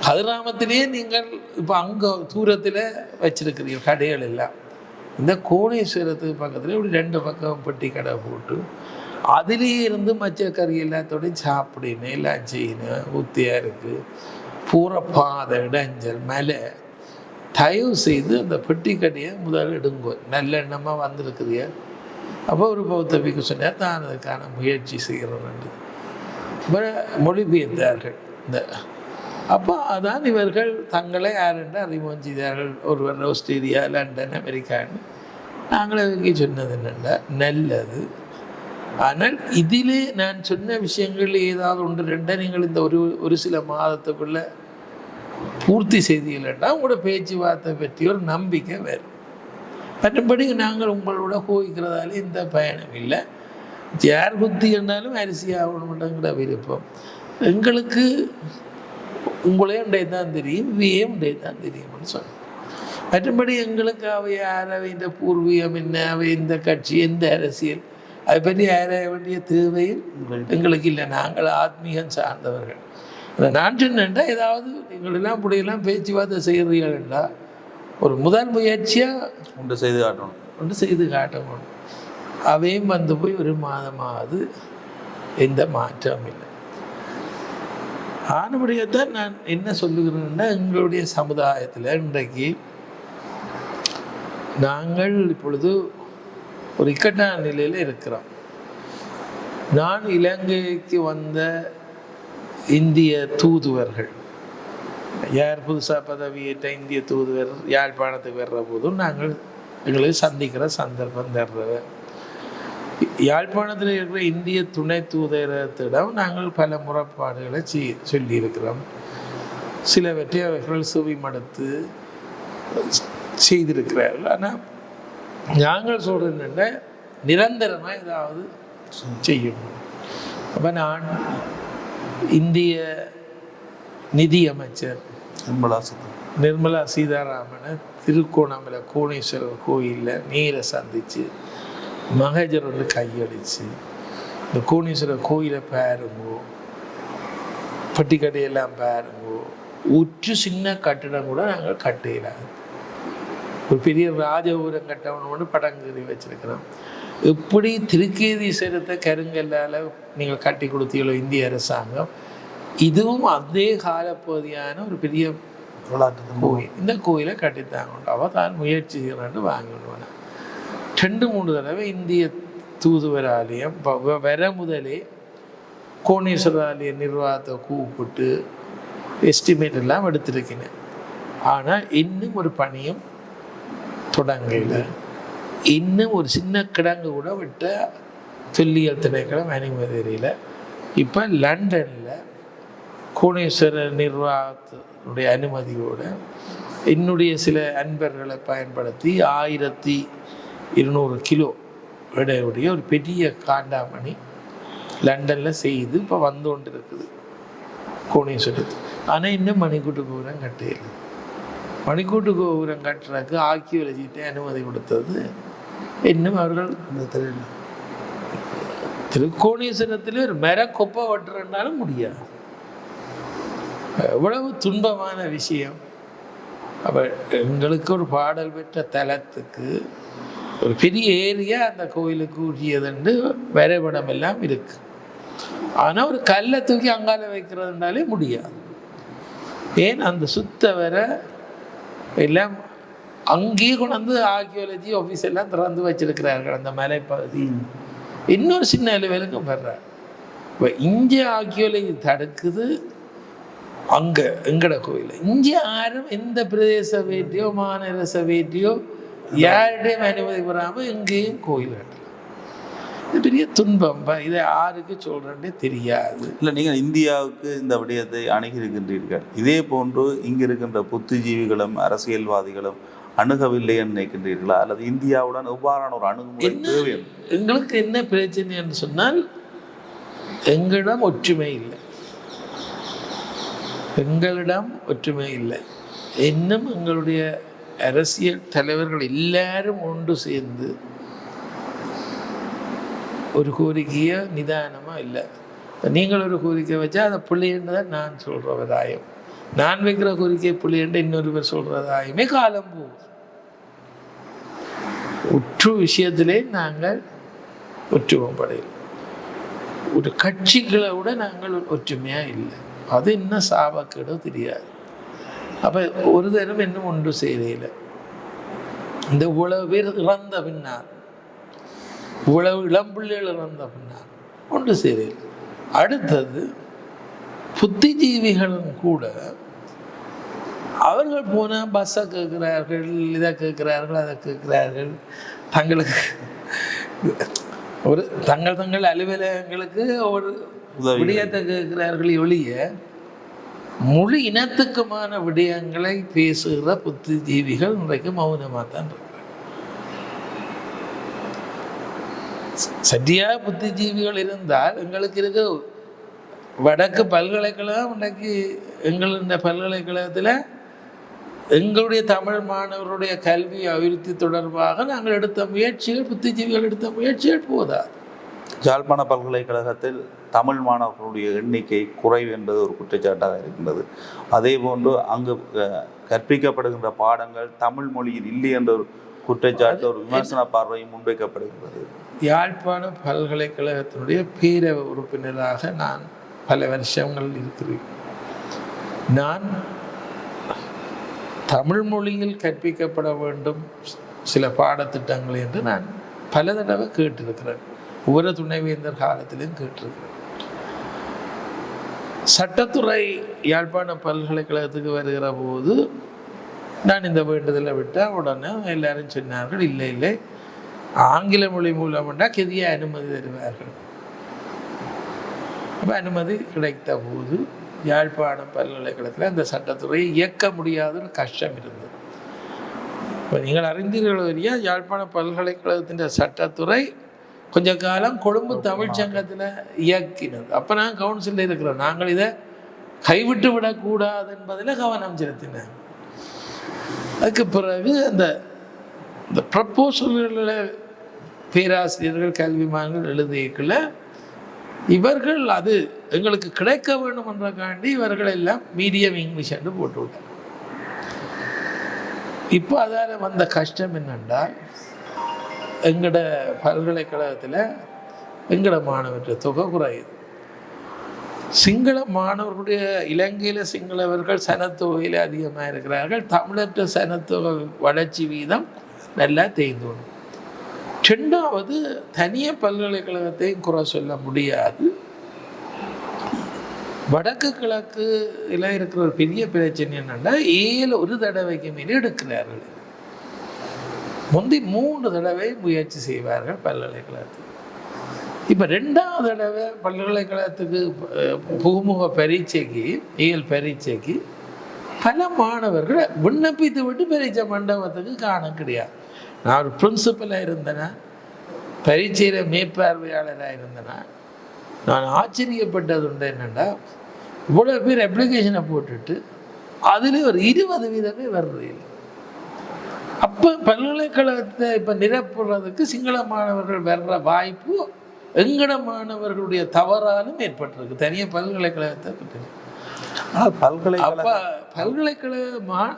கதிராமத்திலேயே நீங்கள் இப்போ அங்கே தூரத்தில் வச்சிருக்கிறீங்க கடைகள் எல்லாம். இந்த கோணேஸ்வரத்துக்கு பக்கத்தில் இப்படி 2 பக்கம் பெட்டி கடை போட்டு அதிலேயே இருந்து மச்சக்கறி எல்லாத்தோடையும் சாப்பிடுன்னு எல்லாம் செய்யணும். ஊத்தியாக இருக்குது, பூரா பாதை, இடைஞ்சல், மலை. தயவு செய்து அந்த பெட்டி கடையை முதல் எடுங்கோ, நல்லெண்ணமாக வந்திருக்குறிய. அப்போ ஒரு பௌத்தபிக்கு சொன்னார், தான் அதுக்கான முயற்சி செய்கிறோம். மொழிபெயர்த்தார்கள். இந்த அப்போ அதான் இவர்கள் தங்களை யாரென்று அறிமுகம் செய்தார்கள். ஒருவர் ஆஸ்திரேலியா, லண்டன், அமெரிக்கான்னு. நாங்களே சொன்னது என்னென்னா, நல்லது. ஆனால் இதிலே நான் சொன்ன விஷயங்கள் ஏதாவது 1-2 நீங்கள் இந்த ஒரு சில மாதத்துக்குள்ளே பூர்த்தி செய்தீர்கள்னா உங்களோட பேச்சுவார்த்தை பற்றி ஒரு நம்பிக்கை வேறு. மற்றபடி நாங்கள் உங்களோட கோவிக்கிறதாலே இந்த பயணம் இல்லை. யார் புத்தி என்றாலும் அரிசி ஆகணும்ங்கிற விருப்பம் எங்களுக்கு. உங்களே உடைய தான் தெரியும், இவையே உடைய தான் தெரியும்னு சொன்னோம். மற்றபடி எங்களுக்கு அவை யார், அவை இந்த பூர்வீகம் என்ன, அவை இந்த கட்சி, எந்த அரசியல், அதை பற்றி ஆராய வேண்டிய தேவையும் எங்களுக்கு இல்லை. நாங்கள் ஆத்மீகம் சார்ந்தவர்கள். நான் சொன்னேன்டா, ஏதாவது எங்களெல்லாம் இப்படியெல்லாம் பேச்சுவார்த்தை செய்கிறீர்கள்டா, ஒரு முதல் முயற்சியாக ஒன்று செய்து காட்டணும். அவையும் வந்து போய் 1 மாதமாவது எந்த மாற்றம் இல்லை. ஆனபடியத்தான் நான் என்ன சொல்லுகிறேன்னா, எங்களுடைய சமுதாயத்தில் இன்றைக்கு நாங்கள் இப்பொழுது ஒரு இக்கட்டான நிலையில் இருக்கிறோம். நான் இலங்கைக்கு வந்த இந்திய தூதுவர்கள், யார் புதுசாக பதவியேற்ற இந்திய தூதுவர் யாழ்ப்பாணத்துக்கு வர்ற போதும் நாங்கள் எங்களுக்கு சந்திக்கிற சந்தர்ப்பம் தர்றது. யாழ்ப்பாணத்தில் இருக்கிற இந்திய துணை தூதரத்திடம் நாங்கள் பல முறைப்பாடுகளை சொல்லியிருக்கிறோம். சிலவற்றை அவர்கள் செவிமடுத்து செய்திருக்கிறார்கள். ஆனால் நாங்கள் சொல்கிறது என்னென்ன, நிரந்தரமாக ஏதாவது செய்யணும். அப்போ நான் இந்திய நிதியமைச்சர் நிர்மலா சீதாராமனை திருக்கோணமலை கோணேஸ்வரர் கோயிலில் நேர சந்தித்து மகஜர் ஒன்று கையடிச்சு, இந்த கோணேஸ்வரர் கோயிலை பாருங்கோ, பட்டிக்கடையெல்லாம் பாருங்கோ, உற்று சின்ன கட்டிடம் கூட நாங்கள் கட்டிடலாம். ஒரு பெரிய ராஜபுரம் கட்டணும்னு படங்கறி வச்சிருக்கிறோம். எப்படி திருக்கேதீஸ்வரத்தை கருங்கல்லால் நீங்கள் கட்டி கொடுத்தீங்களோ இந்திய அரசாங்கம், இதுவும் அதே காலப்பகுதியான ஒரு பெரிய கோயில். இந்த கோயிலை கட்டித்தாங்க. அவள் தான் முயற்சி செய்யணும்னு வாங்கிடுவேன். 2-3 தடவை இந்திய தூதுவர் ஆலயம் வர முதலே கோணேஸ்வர ஆலய நிர்வாகத்தை கூப்பிட்டு எஸ்டிமேட் எல்லாம் எடுத்திருக்கிறேன். ஆனால் இன்னும் ஒரு பணியும் தொடங்கல. இன்னும் ஒரு சின்ன கிடங்கு கூட விட்ட தொல்லியல் திணைக்களம் அனுமதி தெரியல. இப்போ லண்டனில் கோணேஸ்வரர் நிர்வாகத்தினுடைய அனுமதியோடு என்னுடைய சில அன்பர்களை பயன்படுத்தி 1200 கிலோ எடையுடைய ஒரு பெரிய காண்டாமணி லண்டனில் செய்து இப்போ வந்து கொண்டு இருக்குது கோணேஸ்வரத்து. ஆனால் இன்னும் மணிக்கூட்டு கோபுரம் கட்டையில். மணிக்கூட்டு கோபுரம் கட்டுறதுக்கு ஆர்க்கியாலஜிட்டே அனுமதி கொடுத்தது இன்னும் அவர்கள் திருக்கோணேஸ்வரத்தில் ஒரு கொப்பை வெட்டுறதுனாலும் முடியாது. எவ்வளவு துன்பமான விஷயம். அப்போ எங்களுக்கு ஒரு பாடல் பெற்ற தலத்துக்கு ஒரு பெரிய ஏரியா அந்த கோயிலுக்கு உரியதுண்டு வரைபடம் எல்லாம் இருக்கு. ஆனால் ஒரு கல்லை தூக்கி அங்கால வைக்கிறதுனாலே முடியாது. ஏன் அந்த சுத்த வர எல்லாம் அங்கேயே கொண்டு ஆர்கியாலஜி ஆஃபீஸ் எல்லாம் திறந்து வச்சிருக்கிறார்கள் அந்த மலைப்பகுதி. இன்னொரு சின்ன லெவலுக்கும் வர்றார். இப்போ இங்கே ஆர்கியாலஜி தடுக்குது அங்கே எங்கட கோயில். இங்கே யாரும் எந்த பிரதேச வேட்டியோ மாநகர சபையோ யாருடையும் அனுமதி பெறாமல் எங்கேயும் கோயில் கட்டலாம். இது பெரிய துன்பம். இதை யாருக்கு சொல்கிறேன்னே தெரியாது. இல்லை, நீங்கள் இந்தியாவுக்கு இந்த விடயத்தை அணுகியிருக்கின்றீர்கள். இதே போன்று இங்கே இருக்கின்ற புத்திஜீவிகளும் அரசியல்வாதிகளும் அணுகவில்லை என்று நினைக்கின்றீர்களா? அல்லது இந்தியாவுடன் எவ்வாறான ஒரு அணுகுமுறை தேவை? எங்களுக்கு என்ன பிரச்சனை என்று சொன்னால் எங்களிடம் ஒற்றுமை இல்லை. எங்களிடம் ஒற்றுமை இல்லை. இன்னும் எங்களுடைய அரசியல் தலைவர்கள் எல்லாரும் ஒன்று சேர்ந்து ஒரு கோரிக்கையை நிதானமாக இல்லை. நீங்கள் ஒரு கோரிக்கை வச்சா அதை பிள்ளைன்னு தான் நான் சொல்கிறவராயும், நான் வைக்கிற கோரிக்கை பிள்ளைன்னு இன்னொருவர் சொல்கிறதாயுமே காலம் போகும். ஒற்று விஷயத்திலே நாங்கள் ஒற்றுமைப்படையில் ஒரு கட்சிகளை விட நாங்கள் ஒற்றுமையாக இல்லை. அது என்ன சாபக்கேடோ தெரியாது. அப்போ ஒரு தரம் இன்னும் ஒன்று செய்யல. இந்த இவ்வளவு பேர் இறந்த பின்னால், இவ்வளவு இளம்பிள்ளைகள் இறந்த பின்னால் ஒன்று செய்யல. அடுத்தது புத்திஜீவிகளும் கூட அவர்கள் போனால் பஸ்ஸை கேட்குறார்கள், இதை கேட்குறார்கள், அதை கேட்குறார்கள். தங்களுக்கு ஒரு தங்கள் அலுவலகங்களுக்கு ஒரு விடயத்தை கேட்கிறார்கள் ஒழிய முழு இனத்துக்குமான விடயங்களை பேசுகிற புத்திஜீவிகள் இன்றைக்கு மௌனமாக தான் இருக்கிறார். சரியாக புத்திஜீவிகள் இருந்தால் எங்களுக்கு இருக்க வடக்கு பல்கலைக்கழகம் இன்றைக்கு எங்களுடைய பல்கலைக்கழகத்தில் எங்களுடைய தமிழ் மாணவருடைய கல்வி அபிவிருத்தி தொடர்பாக நாங்கள் எடுத்த முயற்சிகள், புத்திஜீவிகள் எடுத்த முயற்சிகள் போதா. யாழ்ப்பாண பல்கலைக்கழகத்தில் தமிழ் மாணவர்களுடைய எண்ணிக்கை குறைவு என்பது ஒரு குற்றச்சாட்டாக இருக்கின்றது. அதே போன்று அங்கு கற்பிக்கப்படுகின்ற பாடங்கள் தமிழ் மொழியில் இல்லை என்ற ஒரு குற்றச்சாட்டு, ஒரு விமர்சன பார்வையும் முன்வைக்கப்படுகின்றது. யாழ்ப்பாண பல்கலைக்கழகத்தினுடைய பேரவை உறுப்பினராக நான் பல வருஷங்கள் இருக்கிறேன். நான் தமிழ் மொழியில் கற்பிக்கப்பட வேண்டும் சில பாடத்திட்டங்கள் என்று நான் பல தடவை கேட்டிருக்கிறேன். ஒவ்வொரு துணைவேந்தர் காலத்திலும் கேட்டிருக்கிறேன். சட்டத்துறை யாழ்ப்பாண பல்கலைக்கழகத்துக்கு வருகிற போது நான் இந்த வேண்டுதலை விட்டால் உடனே எல்லாரும் சொன்னார்கள், இல்லை இல்லை ஆங்கில மொழி மூலம்னா கெதிய அனுமதி தருவார்கள். அப்போ அனுமதி கிடைத்த போது யாழ்ப்பாணம் பல்கலைக்கழகத்தில் அந்த சட்டத்துறையை இயக்க முடியாத ஒரு கஷ்டம் இருந்தது. இப்போ நீங்கள் அறிந்தீர்கள் வரையா யாழ்ப்பாண பல்கலைக்கழகத்தின் சட்டத்துறை கொஞ்ச காலம் கொழும்பு தமிழ் சங்கத்தில் இயக்கினது. அப்போ நான் கவுன்சிலில் இருக்கிறோம். நாங்கள் இதை கைவிட்டு விடக்கூடாது என்பதில் கவனம் செலுத்தினேன். அதுக்கு பிறகு அந்த ப்ரப்போசல்களில் பேராசிரியர்கள் கல்விமான்கள் எழுதியக்குள்ள இவர்கள் அது எங்களுக்கு கிடைக்க வேண்டும் என்றக்காண்டி இவர்கள் எல்லாம் மீடியம் இங்கிலீஷ் என்று போட்டுவிட்டார். இப்போ அதால் வந்த கஷ்டம் என்னென்றால் எங்களோட பல்கலைக்கழகத்தில் எங்களோட மாணவர்கள் தொகை குறையுது. சிங்கள மாணவர்களுடைய இலங்கையில் சிங்களவர்கள் சனத்தொகையில் அதிகமாக இருக்கிறார்கள். தமிழற்ற சனத்தொகை வளர்ச்சி வீதம் நல்லா தேய்ந்து வரும். ரெண்டாவது, தனிய பல்கலைக்கழகத்தையும் குறை சொல்ல முடியாது. வடக்கு கிழக்கு எல்லாம் இருக்கிற ஒரு பெரிய பிரச்சனை என்னென்னா 7 ஒரு தடவைக்கு மேலே எடுக்கிறார்கள். முந்தி 3 தடவை முயற்சி செய்வார்கள் பல்கலைக்கழகத்தில். இப்போ 2வது தடவை பல்கலைக்கழகத்துக்கு புகுமுக பரீட்சைக்கு இயல் பரீட்சைக்கு பல மாணவர்கள் விண்ணப்பித்து விட்டு பரீட்சை மண்டபத்துக்கு காண கிடையாது. நான் ஒரு பிரின்சிபலாக இருந்தேன்னா, பரீட்சையில் மேற்பார்வையாளராக இருந்தேன்னா, நான் ஆச்சரியப்பட்டது உண்டு என்னென்னா, இவ்வளோ பேர் அப்ளிகேஷனை போட்டுட்டு அதில் ஒரு 20% வர்றது இல்லை. அப்போ பல்கலைக்கழகத்தை இப்போ நிரப்புறதுக்கு சிங்கள மாணவர்கள் வர்ற வாய்ப்பு எங்கட மாணவர்களுடைய தவறாலும் ஏற்பட்டிருக்கு. தனியாக பல்கலைக்கழகத்தை பற்றி அப்போ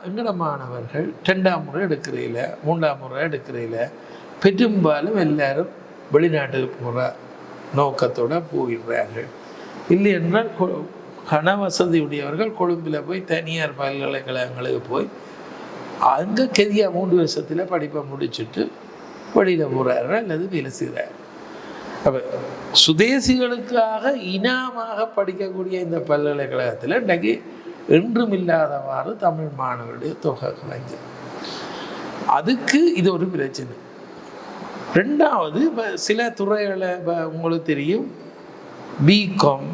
எங்கட மாணவர்கள் 2ஆம் முறை எடுக்கிறதில்ல, 3ஆம் முறை எடுக்கிறதில்ல. பெரும்பாலும் எல்லாரும் வெளிநாட்டுக்கு போகிற நோக்கத்தோடு போயிடுறார்கள். இல்லை என்றால் கன வசதியுடையவர்கள் கொழும்பில் போய் தனியார் பல்கலைக்கழகங்களுக்கு போய் அங்கே கெதியாக 3 வருஷத்தில் படிப்பை முடிச்சுட்டு வெளியில் போகிறார்கள் அல்லது வேலை செய்கிறார்கள். அப்போ சுதேசிகளுக்காக இனமாக படிக்கக்கூடிய இந்த பல்கலைக்கழகத்தில் இன்றைக்கு என்றும் இல்லாதவாறு தமிழ் மாணவருடைய தொகை குறைஞ்சு. அதுக்கு இது ஒரு பிரச்சனை. 2வது, இப்போ சில துறைகளை இப்போ உங்களுக்கு தெரியும், பிகாம்,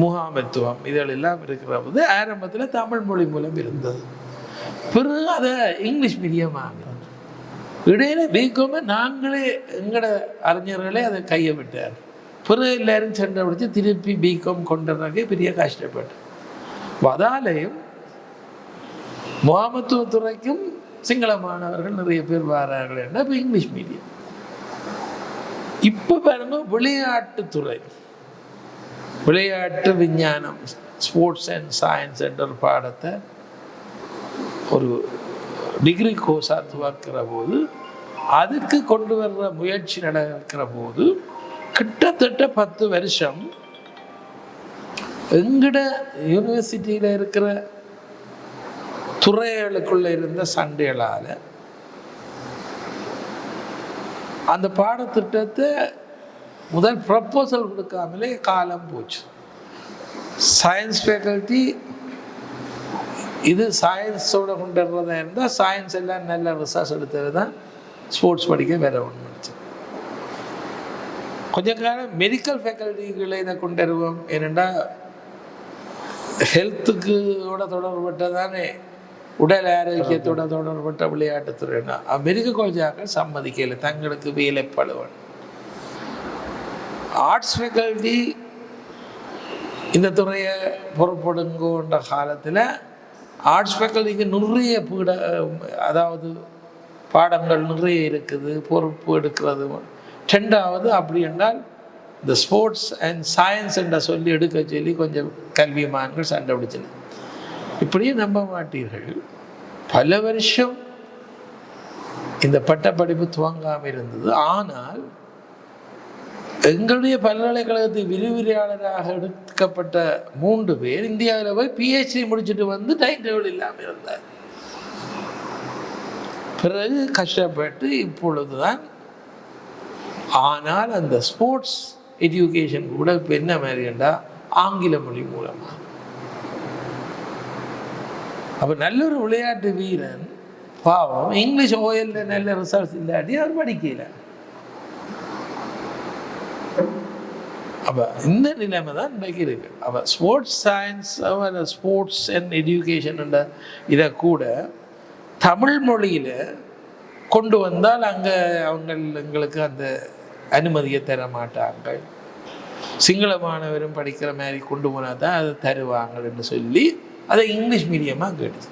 முகாமைத்துவம் இதெல்லாம் இருக்கிற போது ஆரம்பத்தில் தமிழ் மொழி மூலம் இருந்தது. பிறகு அதை இங்கிலீஷ் மீடியமாக இடையில பிகாமை நாங்களே எங்களோட அறிஞர்களே அதை கையை விட்டார். பிறகு எல்லாரும் சண்டை பிடிச்சி திருப்பி பிகாம் கொண்டுறதுக்கே பெரிய கஷ்டப்பட்டு. அதாலேயும் முகாமைத்துவத்துறைக்கும் சிங்கள மாணவர்கள் நிறைய பேர் வரார்கள் என்ன இப்போ இங்கிலீஷ் மீடியம். இப்போ பாருங்க விளையாட்டுத்துறை, விளையாட்டு விஞ்ஞானம், ஸ்போர்ட்ஸ் அண்ட் சயின்ஸ் என்ற ஒரு பாடத்தை ஒரு டிகிரி கோர்ஸாக துவக்கிற போது, அதுக்கு கொண்டு வர்ற முயற்சி நடக்கிற போது கிட்டத்தட்ட 10 வருஷம் எங்கட யூனிவர்சிட்டியில் இருக்கிற துறைகளுக்குள்ளே இருந்த சண்டைகளால் அந்த பாடத்திட்டத்தை முதல் ப்ரப்போசல் கொடுக்காமலே காலம் போச்சு. சயின்ஸ் ஃபேக்கல்ட்டி இது சயின்ஸோட கொண்டு வர்றதா இருந்தால் சயின்ஸ் எல்லாம் நல்ல ரிசர்ச் எடுத்தது தான் ஸ்போர்ட்ஸ் படிக்க வேற ஒன்று படிச்சு. கொஞ்ச காலம் மெடிக்கல் ஃபேக்கல்ட்டிகளை இதை கொண்டு வருவோம். ஏனெண்டா ஹெல்த்துக்கு தொடர்பட்டதானே, உடல் ஆரோக்கியத்தோட தொடர்பட்ட விளையாட்டுத்துறைனா மெடிக்கல் காலேஜாக்கள் சம்மதிக்கலை, தங்களுக்கு வேலைப்படுவன். ஆர்ட்ஸ் ஃபேக்கல்ட்டி இந்த துறையை பொறுப்படுங்கோன்ற காலத்தில் ஆர்ட்ஸ் ஃபேக்கல்ட்டிக்கு நிறைய அதாவது பாடங்கள் நிறைய இருக்குது, பொறுப்பு எடுக்கிறது. 2வது அப்படி என்றால் இந்த ஸ்போர்ட்ஸ் அண்ட் சயின்ஸ் என்ற சொல்லி எடுக்க சொல்லி கொஞ்சம் கல்விமான்கள் சண்டை பிடிச்சது. இப்படியே நம்ப மாட்டீர்கள், பல வருஷம் இந்த பட்டப்படிப்பு துவங்காமல் இருந்தது. ஆனால் எங்களுடைய பல்கலைக்கழகத்தை விரிவுரையாளராக எடுக்கப்பட்ட 3 பேர் இந்தியாவில் போய் PhD முடிச்சுட்டு வந்து டைம் டேபிள் இல்லாமல் இருந்தார். பிறகு கஷ்டப்பட்டு இப்பொழுது தான். ஆனால் அந்த ஸ்போர்ட்ஸ் எஜுகேஷன் கூட இப்போ என்ன மாதிரிண்டா ஆங்கில மொழி மூலமாக. அப்போ நல்ல ஒரு விளையாட்டு வீரன் பாவம் இங்கிலீஷ் OL நல்ல ரிசல்ட்ஸ் இல்லாட்டி அவர் படிக்கல. அப்போ இந்த நிலைமை தான் இன்றைக்கு இருக்கு. அப்போ sports science, sports and education இதை கூட தமிழ் மொழியில் கொண்டு வந்தால் அங்கே எங்களுக்கு அந்த அனுமதியை தர மாட்டாங்க. சிங்கள மாணவரும் படிக்கிற மாதிரி கொண்டு போனால் தான் அதை தருவாங்கன்னு சொல்லி அதை இங்கிலீஷ் மீடியமாக கேட்டுச்சு.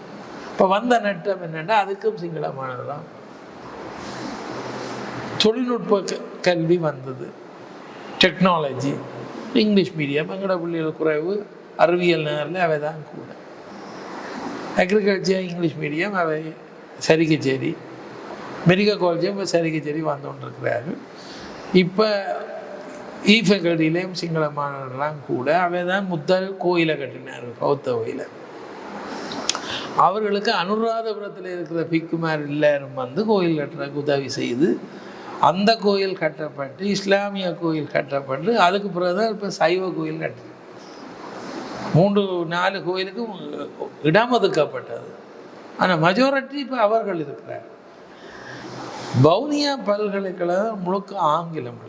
இப்போ வந்த நட்டம் என்னென்னா அதுக்கும் சிங்கள மாணவர் தான். தொழில்நுட்ப கல்வி வந்தது, டெக்னாலஜி, இங்கிலீஷ் மீடியம். எங்களோட பிள்ளைகள் குறைவு, அறிவியல் நேரில் அவை தான் கூட. அக்ரிகல்ச்சர் இங்கிலீஷ் மீடியம், அவை சரிக்கச்சேரி, மெடிக்கல் காலேஜும் இப்போ சரிக்கச்சேரி வந்து கொண்டிருக்கிறார்கள். இப்போ ஃபேக்கல்ட்டிலையும் சிங்கள மாணவர்கள்லாம் கூட அவை தான் முதல் கோயிலை கட்டினார்கள், பௌத்த கோயிலை. அவர்களுக்கு அனுராதபுரத்தில் இருக்கிற பிக்குமார் எல்லாரும் வந்து கோயில் கட்டுறதுக்கு உதவி செய்து அந்த கோயில் கட்டப்பட்டு இஸ்லாமிய கோயில் கட்டப்பட்டு அதுக்கு பிறகுதான் இப்போ சைவ கோயில் கட்டுது. 3-4 கோயிலுக்கும் இடம் ஒதுக்கப்பட்டது. ஆனால் மெஜாரிட்டி இப்போ அவர்கள் இருக்கிறார். வவுனியா பல்கலைக்கழகம் முழுக்க ஆங்கிலம்.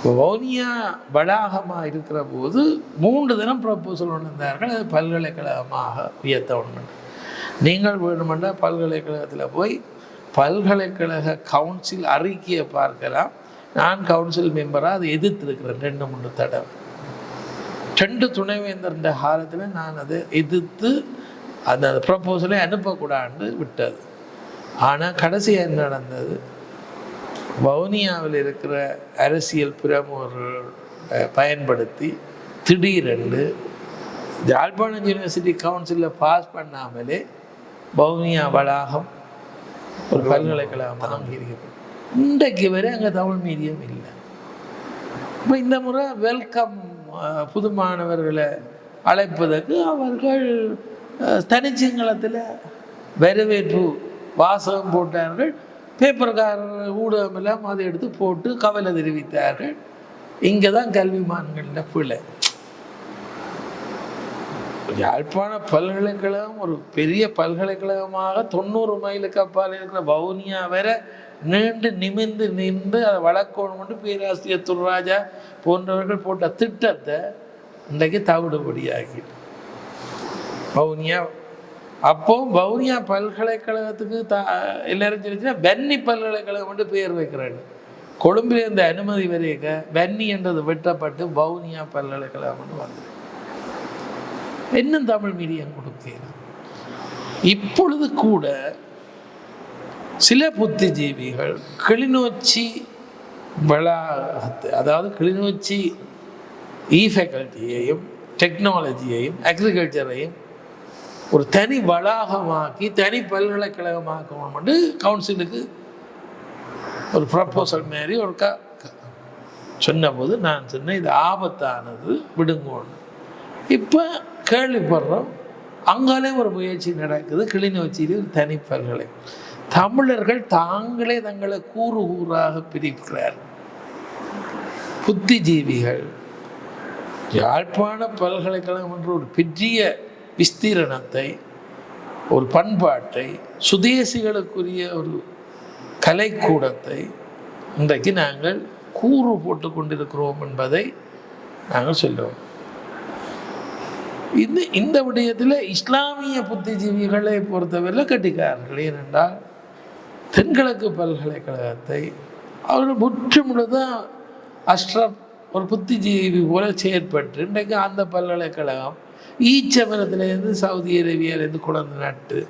வவுனியா வளாகமாக இருக்கிற போது 3 தினம் ப்ரப்போசல் கொண்டு வந்தார்கள். அது பல்கலைக்கழகமாக உயர்த்த ஒன்று. நீங்கள் வேணுமென்றால் பல்கலைக்கழகத்தில் போய் பல்கலைக்கழக கவுன்சில் அறிக்கையை பார்க்கலாம். நான் கவுன்சில் மெம்பராக அதை எதிர்த்திருக்கிறேன் 2-3 தடவை. 2 துணைவேந்தர் காலத்தில் நான் அதை எதிர்த்து அந்த ப்ரப்போசலை அனுப்பக்கூடாது விட்டது. ஆனால் கடைசியாக என்ன நடந்தது, வவுனியாவில் இருக்கிற அரசியல் பிரமுகர்கள் பயன்படுத்தி திடீரென்று யாழ்ப்பாணம் யூனிவர்சிட்டி கவுன்சிலில் பாஸ் பண்ணாமலே வவுனியா வளாகம் ஒரு பல்கலைக்கழகமாக அங்கீகரிக்கப்படும். இன்றைக்கு வரை அங்கே தமிழ் மீடியம் இல்லை. இப்போ இந்த முறை வெல்கம் புது மாணவர்களை அழைப்பதற்கு அவர்கள் தனிச்சிங்களத்தில் வரவேற்பு வாசகம் போட்டார்கள். பேப்பர்காரர் ஊடகம் எல்லாம் அதை எடுத்து போட்டு கவலை தெரிவித்தார்கள். இங்கே தான் கல்விமான்களில் பிள்ளை. யாழ்ப்பாண பல்கலைக்கழகம் ஒரு பெரிய பல்கலைக்கழகமாக 90 மைலுக்கு அப்பால் இருக்கிற வவுனியா வர நீண்டு நிமிர்ந்து நின்று அதை வளர்க்கணும் என்று பேராசிரியர் துர்ராஜா போன்றவர்கள் போட்ட திட்டத்தை இன்றைக்கு தவிடுபடியாகி வவுனியா. அப்போ வவுனியா பல்கலைக்கழகத்துக்கு எல்லாரும் சொல்லிச்சுன்னா பென்னி பல்கலைக்கழகம் என்று பெயர் வைக்கிறாங்க. கொழும்பில் இருந்த அனுமதி வரைக்க பென்னி என்றது வெட்டப்பட்டு வவுனியா பல்கலைக்கழகம் வந்தது. இன்னும் தமிழ் மீடியம் கொடுக்கலாம். இப்பொழுது கூட சில புத்திஜீவிகள் கிளிநொச்சி வளாகத்தை, அதாவது கிளிநொச்சி ஃபேக்கல்ட்டியையும் டெக்னாலஜியையும் அக்ரிகல்ச்சரையும் ஒரு தனி வளாகமாக்கி தனி பல்கலைக்கழகமாக்கணும் என்று கவுன்சிலுக்கு ஒரு ப்ரப்போசல் மாரி ஒரு சொன்னபோது நான் சொன்னேன், இது ஆபத்தானது, விடுங்கோன்னு. இப்போ கேள்விப்படுறோம், அங்காலே ஒரு முயற்சி நடக்குது. கிளிநொச்சியில் ஒரு தனி பல்கலை. தமிழர்கள் தாங்களே தங்களை கூறு கூறாக பிரிக்கிறார். புத்திஜீவிகள் யாழ்ப்பாண பல்கலைக்கழகம் என்ற ஒரு பெரிய விஸ்தீரணத்தை, ஒரு பண்பாட்டை, சுதேசிகளுக்குரிய ஒரு கலைக்கூடத்தை இன்றைக்கு நாங்கள் கூறு போட்டு கொண்டிருக்கிறோம் என்பதை நாங்கள் சொல்லுவோம். இந்த விடயத்தில் இஸ்லாமிய புத்திஜீவிகளை பொறுத்தவரையில் கட்டிக்காரர்கள். ஏனென்றால் தென்கிழக்கு பல்கலைக்கழகத்தை அவர்கள் முற்றுமுழுதான் அஷ்ரப் ஒரு புத்திஜீவி போல செயற்பட்டு இன்றைக்கு அந்த பல்கலைக்கழகம் ஈச்சமரத்திலேருந்து சவுதி அரேபியாவிலேருந்து குழந்தை நட்டு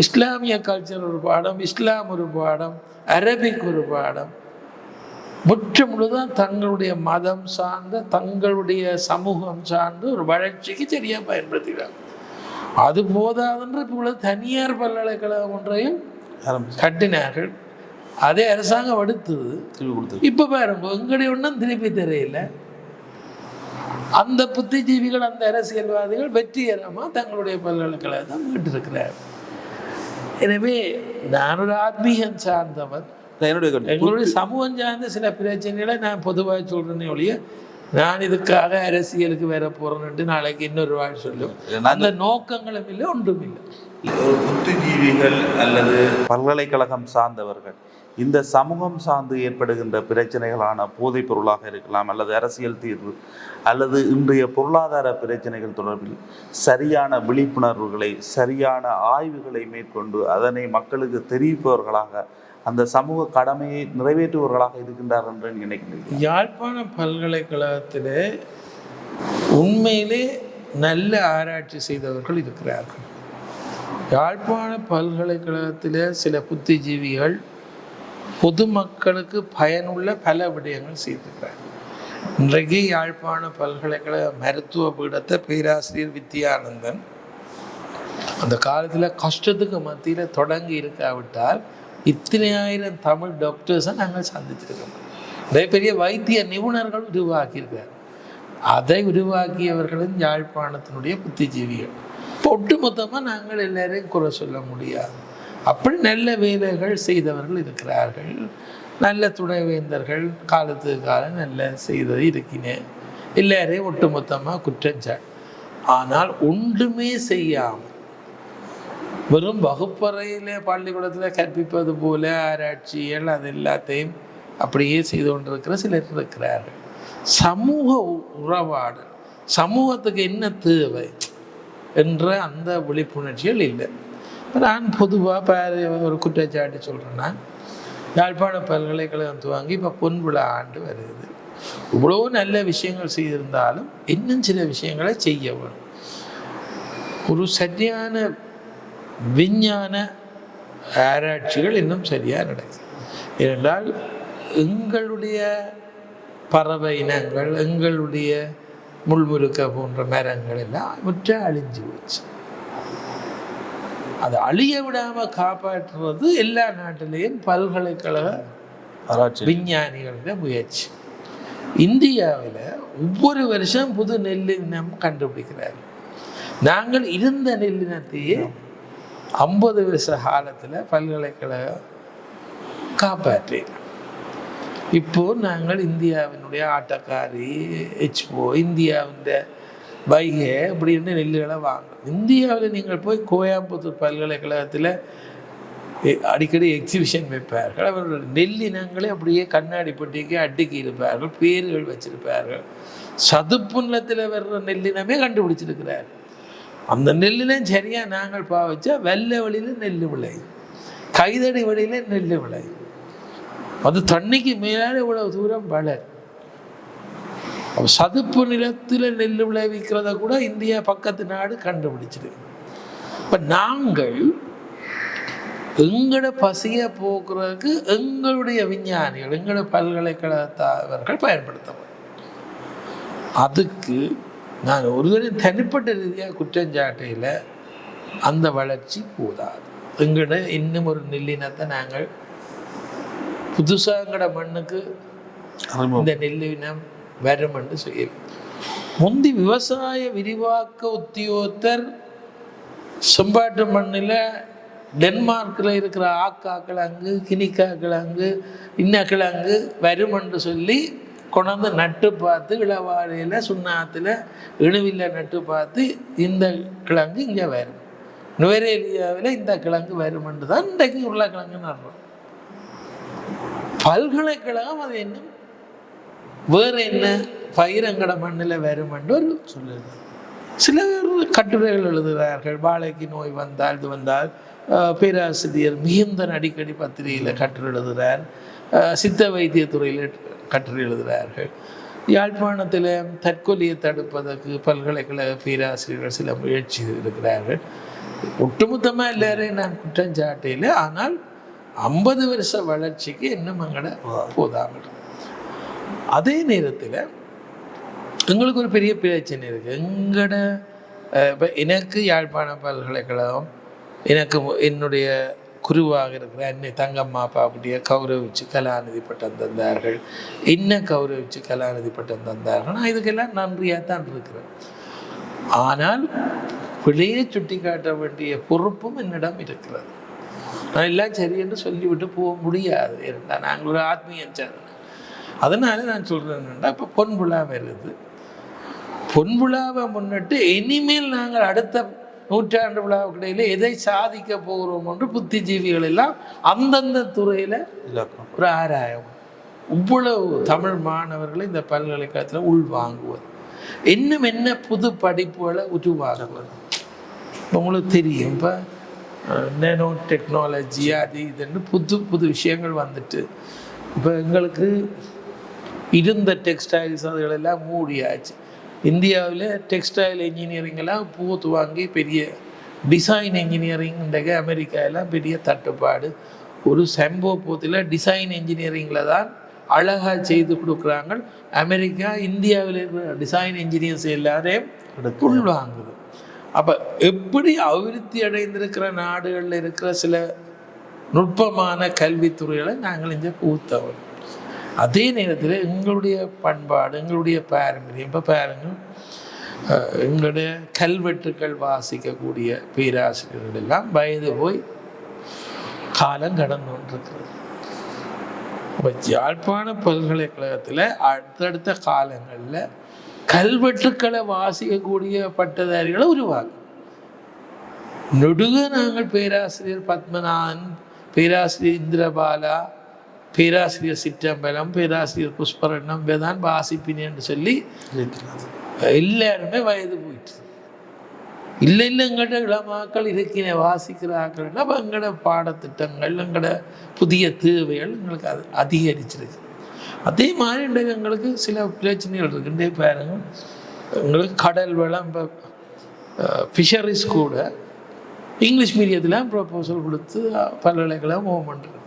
இஸ்லாமிய கல்ச்சர் ஒரு பாடம், இஸ்லாம் ஒரு பாடம், அரபிக் ஒரு பாடம், முற்றுமுழுதான் தங்களுடைய மதம் சார்ந்த தங்களுடைய சமூகம் சார்ந்த ஒரு வளர்ச்சிக்கு சரியாக பயன்படுத்துகிறாங்க. அது போதாதென்று இப்பொழுது தனியார் பல்கலைக்கழகம் ஒன்றையும் கட்டினார்கள். அதே அரசாங்கம் எடுத்தது. இப்போ பாருங்க, எங்களுடைய ஒன்றும் திருப்பி தெரியல. அந்த புத்திஜீவிகள், அந்த அரசியல்வாதிகள் வெற்றிகரமாக தங்களுடைய பல்கலைக்கழகத்தை மீட்டிருக்கிறார். எனவே நான் ஒரு ஆத்மீகம் சார்ந்தவர். எங்களுடைய சமூகம் சார்ந்த சில பிரச்சனைகளை நான் பொதுவாக சொல்கிறேன்னே ஒழிய நான் இதுக்காக அரசியலுக்கு வேற போகிறேன்ட்டு நாளைக்கு இன்னொரு வாழ் சொல்லும் அந்த நோக்கங்களும் இல்லை, ஒன்றும் இல்லை. புத்திஜீவிகள் அல்லது பல்கலைக்கழகம் சார்ந்தவர்கள் இந்த சமூகம் சார்ந்து ஏற்படுகின்ற பிரச்சனைகளான போதைப் பொருளாக இருக்கலாம், அல்லது அரசியல் தீர்வு, அல்லது இன்றைய பொருளாதார பிரச்சனைகள் தொடர்பில் சரியான விழிப்புணர்வுகளை, சரியான ஆய்வுகளை மேற்கொண்டு அதனை மக்களுக்கு தெரிவிப்பவர்களாக, அந்த சமூக கடமையை நிறைவேற்றுபவர்களாக இருக்கின்றார் என்று நினைக்கிறேன். யாழ்ப்பாண பல்கலைக்கழகத்திலே உண்மையிலே நல்ல ஆராய்ச்சி செய்தவர்கள் இருக்கிறார்கள். யாழ்ப்பாண பல்கலைக்கழகத்திலே சில புத்திஜீவிகள் பொதுமக்களுக்கு பயனுள்ள பல விடயங்கள் செய்திருக்கிறார். இன்றைக்கு யாழ்ப்பாண பல்கலைக்கழக மருத்துவ பீடத்தை பேராசிரியர் வித்யானந்தன் அந்த காலத்தில் கஷ்டத்துக்கு மத்தியில் தொடங்கி இருக்காவிட்டால் இத்தனை ஆயிரம் தமிழ் டாக்டர்ஸை நாங்கள் சந்திச்சிருக்கோம். நிறைய பெரிய வைத்திய நிபுணர்கள் உருவாக்கியிருக்கார். அதை உருவாக்கியவர்களும் யாழ்ப்பாணத்தினுடைய புத்திஜீவிகள். ஒட்டுமொத்தமாக நாங்கள் எல்லாரையும் குறை சொல்ல முடியாது. அப்படி நல்ல வேலைகள் செய்தவர்கள் இருக்கிறார்கள். நல்ல துணைவேந்தர்கள் காலத்துக்கு காலம் நல்ல செய்தது இருக்கினேன். எல்லாரையும் ஒட்டுமொத்தமாக குற்றஞ்சாட்டு. ஆனால் ஒன்றுமே செய்யாமல் வெறும் வகுப்பறையில் பள்ளிக்கூடத்தில் கற்பிப்பது போல ஆராய்ச்சிகள் அது எல்லாத்தையும் அப்படியே செய்து கொண்டிருக்கிற சிலர் இருக்கிறார்கள். சமூக உறவாடு, சமூகத்துக்கு என்ன தேவை என்ற அந்த விழிப்புணர்ச்சிகள் இல்லை. நான் பொதுவாக ஒரு குற்றச்சாட்டு சொல்கிறேன்னா, யாழ்ப்பாண பல்கலைக்கழகம் துவங்கி இப்போ பொன் விழா ஆண்டு வருது. இவ்வளோ நல்ல விஷயங்கள் செய்திருந்தாலும் இன்னும் சில விஷயங்களை செய்ய வேணும். ஒரு சரியான விஞ்ஞான ஆராய்ச்சிகள் இன்னும் சரியாக நடக்குது. ஏனென்றால் எங்களுடைய பறவை இனங்கள், எங்களுடைய முள்முருக்க போன்ற மரங்கள் எல்லாம் முற்ற அழிஞ்சு போச்சு. அதை அழிய விடாமல் காப்பாற்றுவது எல்லா நாட்டிலேயும் பல்கலைக்கழக விஞ்ஞானிகளின் முயற்சி. இந்தியாவில் ஒவ்வொரு வருஷம் புது நெல்லினம் கண்டுபிடிக்கிறார்கள். நாங்கள் இருந்த நெல்லினத்தையே 50 வருஷ காலத்தில் பல்கலைக்கழகம் காப்பாற்றினோம். இப்போது நாங்கள் இந்தியாவினுடைய ஆட்டக்காரி, எச்போ, இந்தியாவின் வைகை அப்படின்னு நெல்லுகளை வாங்கணும். இந்தியாவில் நீங்கள் போய் கோயம்புத்தூர் பல்கலைக்கழகத்தில் அடிக்கடி எக்ஸிபிஷன் வைப்பார்கள். அவர்கள் நெல்லினங்களை அப்படியே கண்ணாடி பெட்டிக்கு அடுக்கி இருப்பார்கள், பேர்கள் வச்சிருப்பார்கள். சதுப்பு நிலத்தில் வர்ற நெல்லினமே கண்டுபிடிச்சிருக்கிறார். அந்த நெல்லினம் சரியாக நாங்கள் பாவிச்சா வெள்ளை வழியில் நெல் விளை, கைதடி வழியில் நெல் விளை. அது தண்ணிக்கு மேலே இவ்வளவு தூரம் வளர். சதுப்பு நிலத்தில் நெல் விளைவிக்கிறத கூட இந்தியா பக்கத்து நாடு கண்டுபிடிச்சிருக்கு. இப்போ நாங்கள் எங்களோட பசியை போக்குறதுக்கு எங்களுடைய விஞ்ஞானிகள், எங்களோட பல்கலைக்கழகத்தவர்கள் பயன்படுத்தவும். அதுக்கு நான் ஒருவரை தனிப்பட்ட ரீதியாக குற்றஞ்சாட்டையில் அந்த வளர்ச்சி போதாது. எங்களோட இன்னும் ஒரு நெல்லினத்தை நாங்கள் புதுசாக எங்களோட மண்ணுக்கு இந்த நெல்லினம் வரும் என்று செய்யும். முந்தி விவசாய விரிவாக்க உத்தியோகத்தர் செம்பாட்டு மண்ணில் டென்மார்க்கில் இருக்கிற ஆக்கா கிழங்கு, கினிக்கா கிழங்கு, இன்ன கிழங்கு வரும் என்று சொல்லி கொண்டாந்து நட்டு பார்த்து, இளவாழையில் சுண்ணாத்தில் இணுவில் நட்டு பார்த்து இந்த கிழங்கு இங்கே வரும், நுவரேலியாவில் இந்த கிழங்கு வரும் என்று தான் இன்றைக்கு உருளைக்கிழங்கு நடுறோம். பல்கலைக்கழகம் அது இன்னும் வேறு என்ன பயிரங்கட மண்ணில் வரும் என்று ஒரு சொல்லுது. சில கட்டுரைகள் எழுதுகிறார்கள். வாழைக்கு நோய் வந்தால் இது வந்தால் பேராசிரியர் மிகுந்தன் அடிக்கடி பத்திரிகையில் கட்டுரை எழுதுகிறார். சித்த வைத்தியத்துறையில் கட்டுரை எழுதுகிறார்கள். யாழ்ப்பாணத்தில் தற்கொலையை தடுப்பதற்கு பல்கலைக்கழக பேராசிரியர்கள் சில முயற்சி இருக்கிறார்கள். ஒட்டுமொத்தமாக எல்லாரையும் நான் குற்றஞ்சாட்டையில், ஆனால் 50 வருஷ வளர்ச்சிக்கு இன்னும் அங்கட போதாமல். அதே நேரத்தில் எங்களுக்கு ஒரு பெரிய பிரச்சனை இருக்குது. எங்களோட இப்போ எனக்கு யாழ்ப்பாண பல்கலைக்கழகம் எனக்கு என்னுடைய குருவாக இருக்கிற அன்னை தங்கம்மா பாப்பட்டியை கௌரவிச்சு கலாநிதி பட்டம் தந்தார்கள், இன்னும் கௌரவிச்சு கலாநிதி பட்டம் தந்தார்கள். நான் இதுக்கெல்லாம் நன்றியாக தான் இருக்கிறேன். ஆனால் பிழையை சுட்டி காட்ட வேண்டிய பொறுப்பும் என்னிடம் இருக்கிறது. நான் எல்லாம் சரி என்று சொல்லிவிட்டு போக முடியாது. ஏன்னா நாங்கள் ஒரு ஆத்மீயம் சேரணும். அதனால நான் சொல்கிறேன் என்னென்னா, இப்போ பொன் விழா வருது. பொன் விழாவை முன்னிட்டு இனிமேல் நாங்கள் அடுத்த நூற்றாண்டு விழாவுக்கு இடையில எதை சாதிக்க போகிறோம் என்று புத்திஜீவிகள் எல்லாம் அந்தந்த துறையில் ஒரு ஆராயம். இவ்வளவு தமிழ் மாணவர்களை இந்த பல்கலைக்கழகத்தில் உள்வாங்குவது, இன்னும் என்ன புது படிப்புகளை உருவாக்குவது. உங்களுக்கு தெரியும், இப்போ நேனோ டெக்னாலஜி அது இதுன்னு புது புது விஷயங்கள் வந்துட்டு இப்போ எங்களுக்கு இருந்த டெக்ஸ்டைல்ஸ் அதுகளெல்லாம் மூடியாச்சு. இந்தியாவில் டெக்ஸ்டைல் இன்ஜினியரிங்கெல்லாம் பூத்து வாங்கி பெரிய டிசைன் இன்ஜினியரிங் இன்றைக்கு அமெரிக்காவில் பெரிய தட்டுப்பாடு. ஒரு செம்போ பூத்தில் டிசைன் இன்ஜினியரிங்கில் தான் அழகாக செய்து கொடுக்குறாங்க. அமெரிக்கா இந்தியாவில் இருக்கிற டிசைன் இன்ஜினியர்ஸ் எல்லாரையும் உள்வாங்குது. அப்போ எப்படி அபிவிருத்தி அடைந்திருக்கிற நாடுகளில் இருக்கிற சில நுட்பமான கல்வித்துறைகளை நாங்கள் இங்கே பூத்தவன். அதே நேரத்தில் எங்களுடைய பண்பாடு, எங்களுடைய பாரம்பரியம், இப்போ பாருங்கள், எங்களுடைய கல்வெட்டுக்கள் வாசிக்கக்கூடிய பேராசிரியர்கள் எல்லாம் வயது போய் காலம் கடந்து கொண்டிருக்கிறது. இப்போ யாழ்ப்பாண பல்கலைக்கழகத்தில் அடுத்தடுத்த காலங்களில் கல்வெட்டுக்களை வாசிக்கக்கூடிய பட்டதாரிகளை உருவாக்கும். நெடுக நாங்கள் பேராசிரியர் பத்மநாதன், பேராசிரியர் இந்திரபாலா, பேராசிரியர் சிற்றம்பலம், பேராசிரியர் புஷ்பரண்ணம் தான் வாசிப்பினேன்னு சொல்லி எல்லாருமே வயது போயிட்டு. இல்லை எங்கள்கிட்ட இளமாக்கள் இருக்கிற வாசிக்கிறார்கள்னா அப்போ எங்களோட பாடத்திட்டங்கள், எங்களோட புதிய தேவைகள் எங்களுக்கு அது அதிகரிச்சிருக்கு. அதே மாதிரி இன்றைக்கு எங்களுக்கு சில பிரச்சனைகள் இருக்குன்றே பாருங்க. எங்களுக்கு கடல் வளம், இப்போ ஃபிஷரிஸ் கூட இங்கிலீஷ் மீடியத்தில் ப்ரப்போசல் கொடுத்து பல்கலைக்கழகம் மூவ் பண்ணுறது.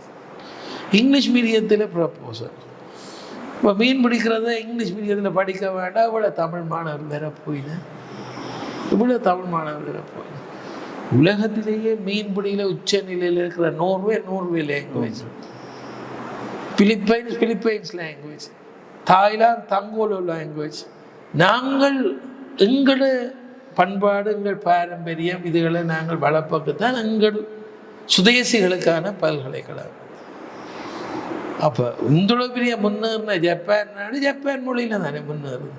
இங்கிலீஷ் மீடியத்தில் ப்ரப்போசல். இப்போ மீன் பிடிக்கிறத இங்கிலீஷ் மீடியத்தில் படிக்க வேண்டாம், இவ்வளோ தமிழ் மாணவர் வேற போயினேன், இவ்வளோ தமிழ் மாணவர் வேற போயினேன். உலகத்திலேயே மீன்பிடியில் உச்ச நிலையில் இருக்கிற Norway language, Philippines language, Thailand தங்கோலோ லாங்குவேஜ். நாங்கள் எங்களோட பண்பாடு, எங்கள் பாரம்பரியம் இதுகளை நாங்கள் வளர்ப்பக்கு தான் எங்கள் சுதேசிகளுக்கான பல்கலைக்கழகம். அப்போ இந்த பெரிய முன்னேறின ஜப்பான் நாடு ஜப்பான் மொழியில் தானே முன்னேறுது.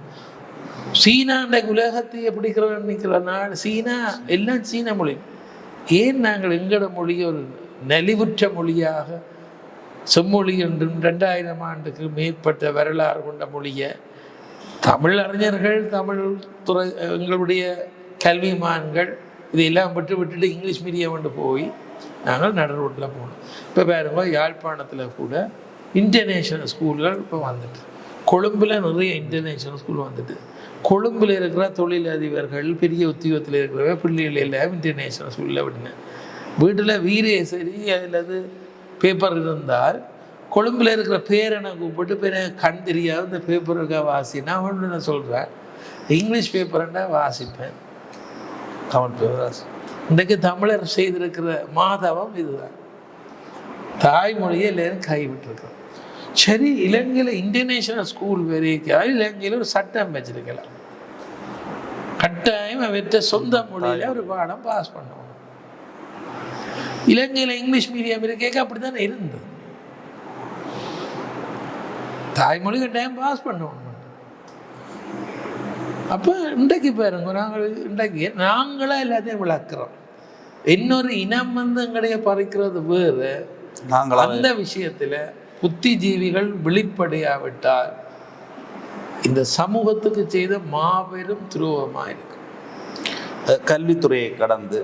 சீனாண்ட உலகத்தையே பிடிக்கிற நாடு சீனா, எல்லாம் சீன மொழி. ஏன் நாங்கள் எங்களோட மொழியை ஒரு நலிவுற்ற மொழியாக, செம்மொழி என்றும் 2000 ஆண்டுக்கு மேற்பட்ட வரலாறு கொண்ட மொழியை தமிழ் அறிஞர்கள், தமிழ் துறை, எங்களுடைய கல்விமான்கள் இதையெல்லாம் விட்டுட்டு இங்கிலீஷ் மீடியம் கொண்டு போய் நாங்கள் நடு ரோட்டில் போனோம். இப்போ பாருங்க, யாழ்ப்பாணத்தில் கூட இன்டர்நேஷ்னல் ஸ்கூல்கள் இப்போ வந்துட்டு, கொழும்பில் நிறைய இன்டர்நேஷ்னல் ஸ்கூல் வந்துட்டு, கொழும்பில் இருக்கிற தொழிலதிபர்கள், பெரிய உத்தியோகத்தில் இருக்கிறவ பிள்ளைகள் எல்லாம் இன்டர்நேஷ்னல் ஸ்கூலில் விட்டுனேன். வீட்டில் வீரேசரி அதில் பேப்பர் இருந்தால் கொழும்பில் இருக்கிற பேரனை கூப்பிட்டு பேரை கண் தெரியாது இந்த பேப்பருக்காக வாசி. நான் ஒன்று நான் சொல்கிறேன், இங்கிலீஷ் பேப்பர்ண்டா வாசிப்பேன், தமிழ் பேப்பர் வாசி. இன்றைக்கு தமிழர் செய்திருக்கிற மாதவம் இதுதான். தாய்மொழியை எல்லாரும் கைவிட்டுருக்கோம். சரி, இலங்கையில் இன்டர்நேஷ்னல் ஸ்கூல் வரைக்கும் இலங்கையில் ஒரு சட்டம் வச்சிருக்கலாம், கட்டாயம் அவற்றை சொந்த மொழியில் ஒரு பாடம் பாஸ் பண்ணுவோம். இலங்கையில் இங்கிலீஷ் மீடியம் இருக்கேக்க அப்படி தானே இருந்தது. தாய்மொழி கட்டாயம் பாஸ் பண்ணுவோம். அப்போ இன்றைக்கு பாருங்க, நாங்களா எல்லாத்தையும் விளக்குறோம். இன்னொரு இனம் எங்களுடைய பறிக்கிறது வேறு. அந்த விஷயத்தில் புத்திஜீவிகள் வெளிப்படையாவிட்டால் இந்த சமூகத்துக்கு செய்த மாபெரும் துரோகமாக இருக்கும். கல்வித்துறையை கடந்து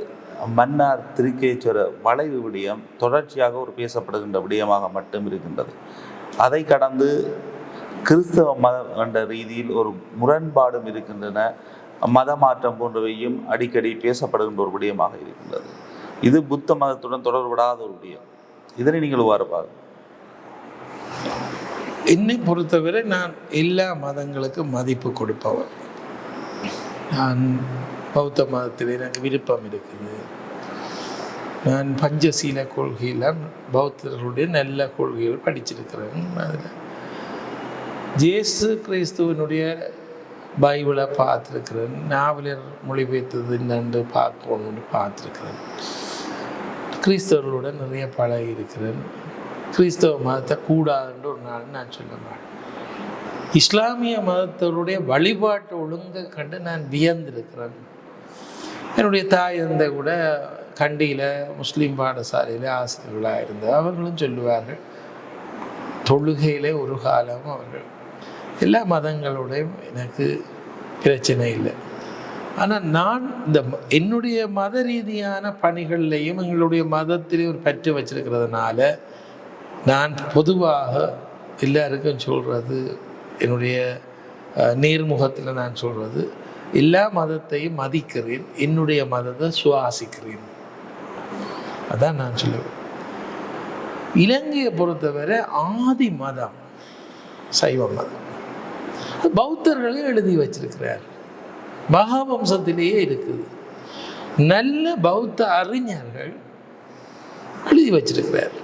மன்னார் திருக்கேச்சுவர வளைவு விடயம் தொடர்ச்சியாக ஒரு பேசப்படுகின்ற விடயமாக மட்டும் இருக்கின்றது. அதை கடந்து கிறிஸ்தவ மதம் என்ற ரீதியில் ஒரு முரண்பாடும் இருக்கின்றன. மத மாற்றம் போன்றவையும் அடிக்கடி பேசப்படுகின்ற ஒரு விடயமாக இருக்கின்றது. இது புத்த மதத்துடன் தொடர்படாத ஒரு விடயம். இதனை நீங்கள் எவ்வாறு பார்க்க? என்னை பொறுத்தவரை நான் எல்லா மதங்களுக்கும் மதிப்பு கொடுப்பவர். நான் பௌத்த மதத்தில் எனக்கு விருப்பம் இருக்குது. நான் பஞ்சசீல கொள்கையில் பௌத்தர்களுடைய நல்ல கொள்கைகள் படிச்சிருக்கிறேன். அதில் இயேசு கிறிஸ்துவனுடைய பைபிளை பார்த்துருக்கிறேன். நாவலர் மொழிபெயர்த்தது என்னென்று பார்க்கணுன்னு பார்த்துருக்கிறேன். கிறிஸ்தவர்களுடன் நிறைய பழகி இருக்கிறேன். கிறிஸ்தவ மதத்தை கூடாதுன்ற ஒரு நாள் நான் சொல்ல மாட்டேன். இஸ்லாமிய மதத்தவருடைய வழிபாட்டு ஒழுங்கை கண்டு நான் வியந்திருக்கிறேன். என்னுடைய தாய் தந்தை கூட கண்டியில் முஸ்லீம் பாடசாலையில் ஆசிரியர்களாக இருந்தார். அவர்களும் சொல்லுவார்கள், தொழுகையிலே ஒரு காலம் அவர்கள் எல்லா மதங்களோடையும் எனக்கு பிரச்சனை இல்லை. ஆனால் நான் இந்த என்னுடைய மத ரீதியான பணிகள்லையும் எங்களுடைய மதத்திலே ஒரு பற்று வச்சிருக்கிறதுனால நான் பொதுவாக எல்லாருக்கும் சொல்கிறது, என்னுடைய நேர்முகத்தில் நான் சொல்கிறது, எல்லா மதத்தையும் மதிக்கிறேன், என்னுடைய மதத்தை சுவாசிக்கிறேன். அதான் நான் சொல்லுவேன். இலங்கையை பொறுத்தவரை ஆதி மதம் சைவ மதம். பௌத்தர்களையும் எழுதி வச்சிருக்கிறார், மகாவம்சத்திலேயே இருக்குது. நல்ல பௌத்த அறிஞர்கள் எழுதி வச்சிருக்கிறார்.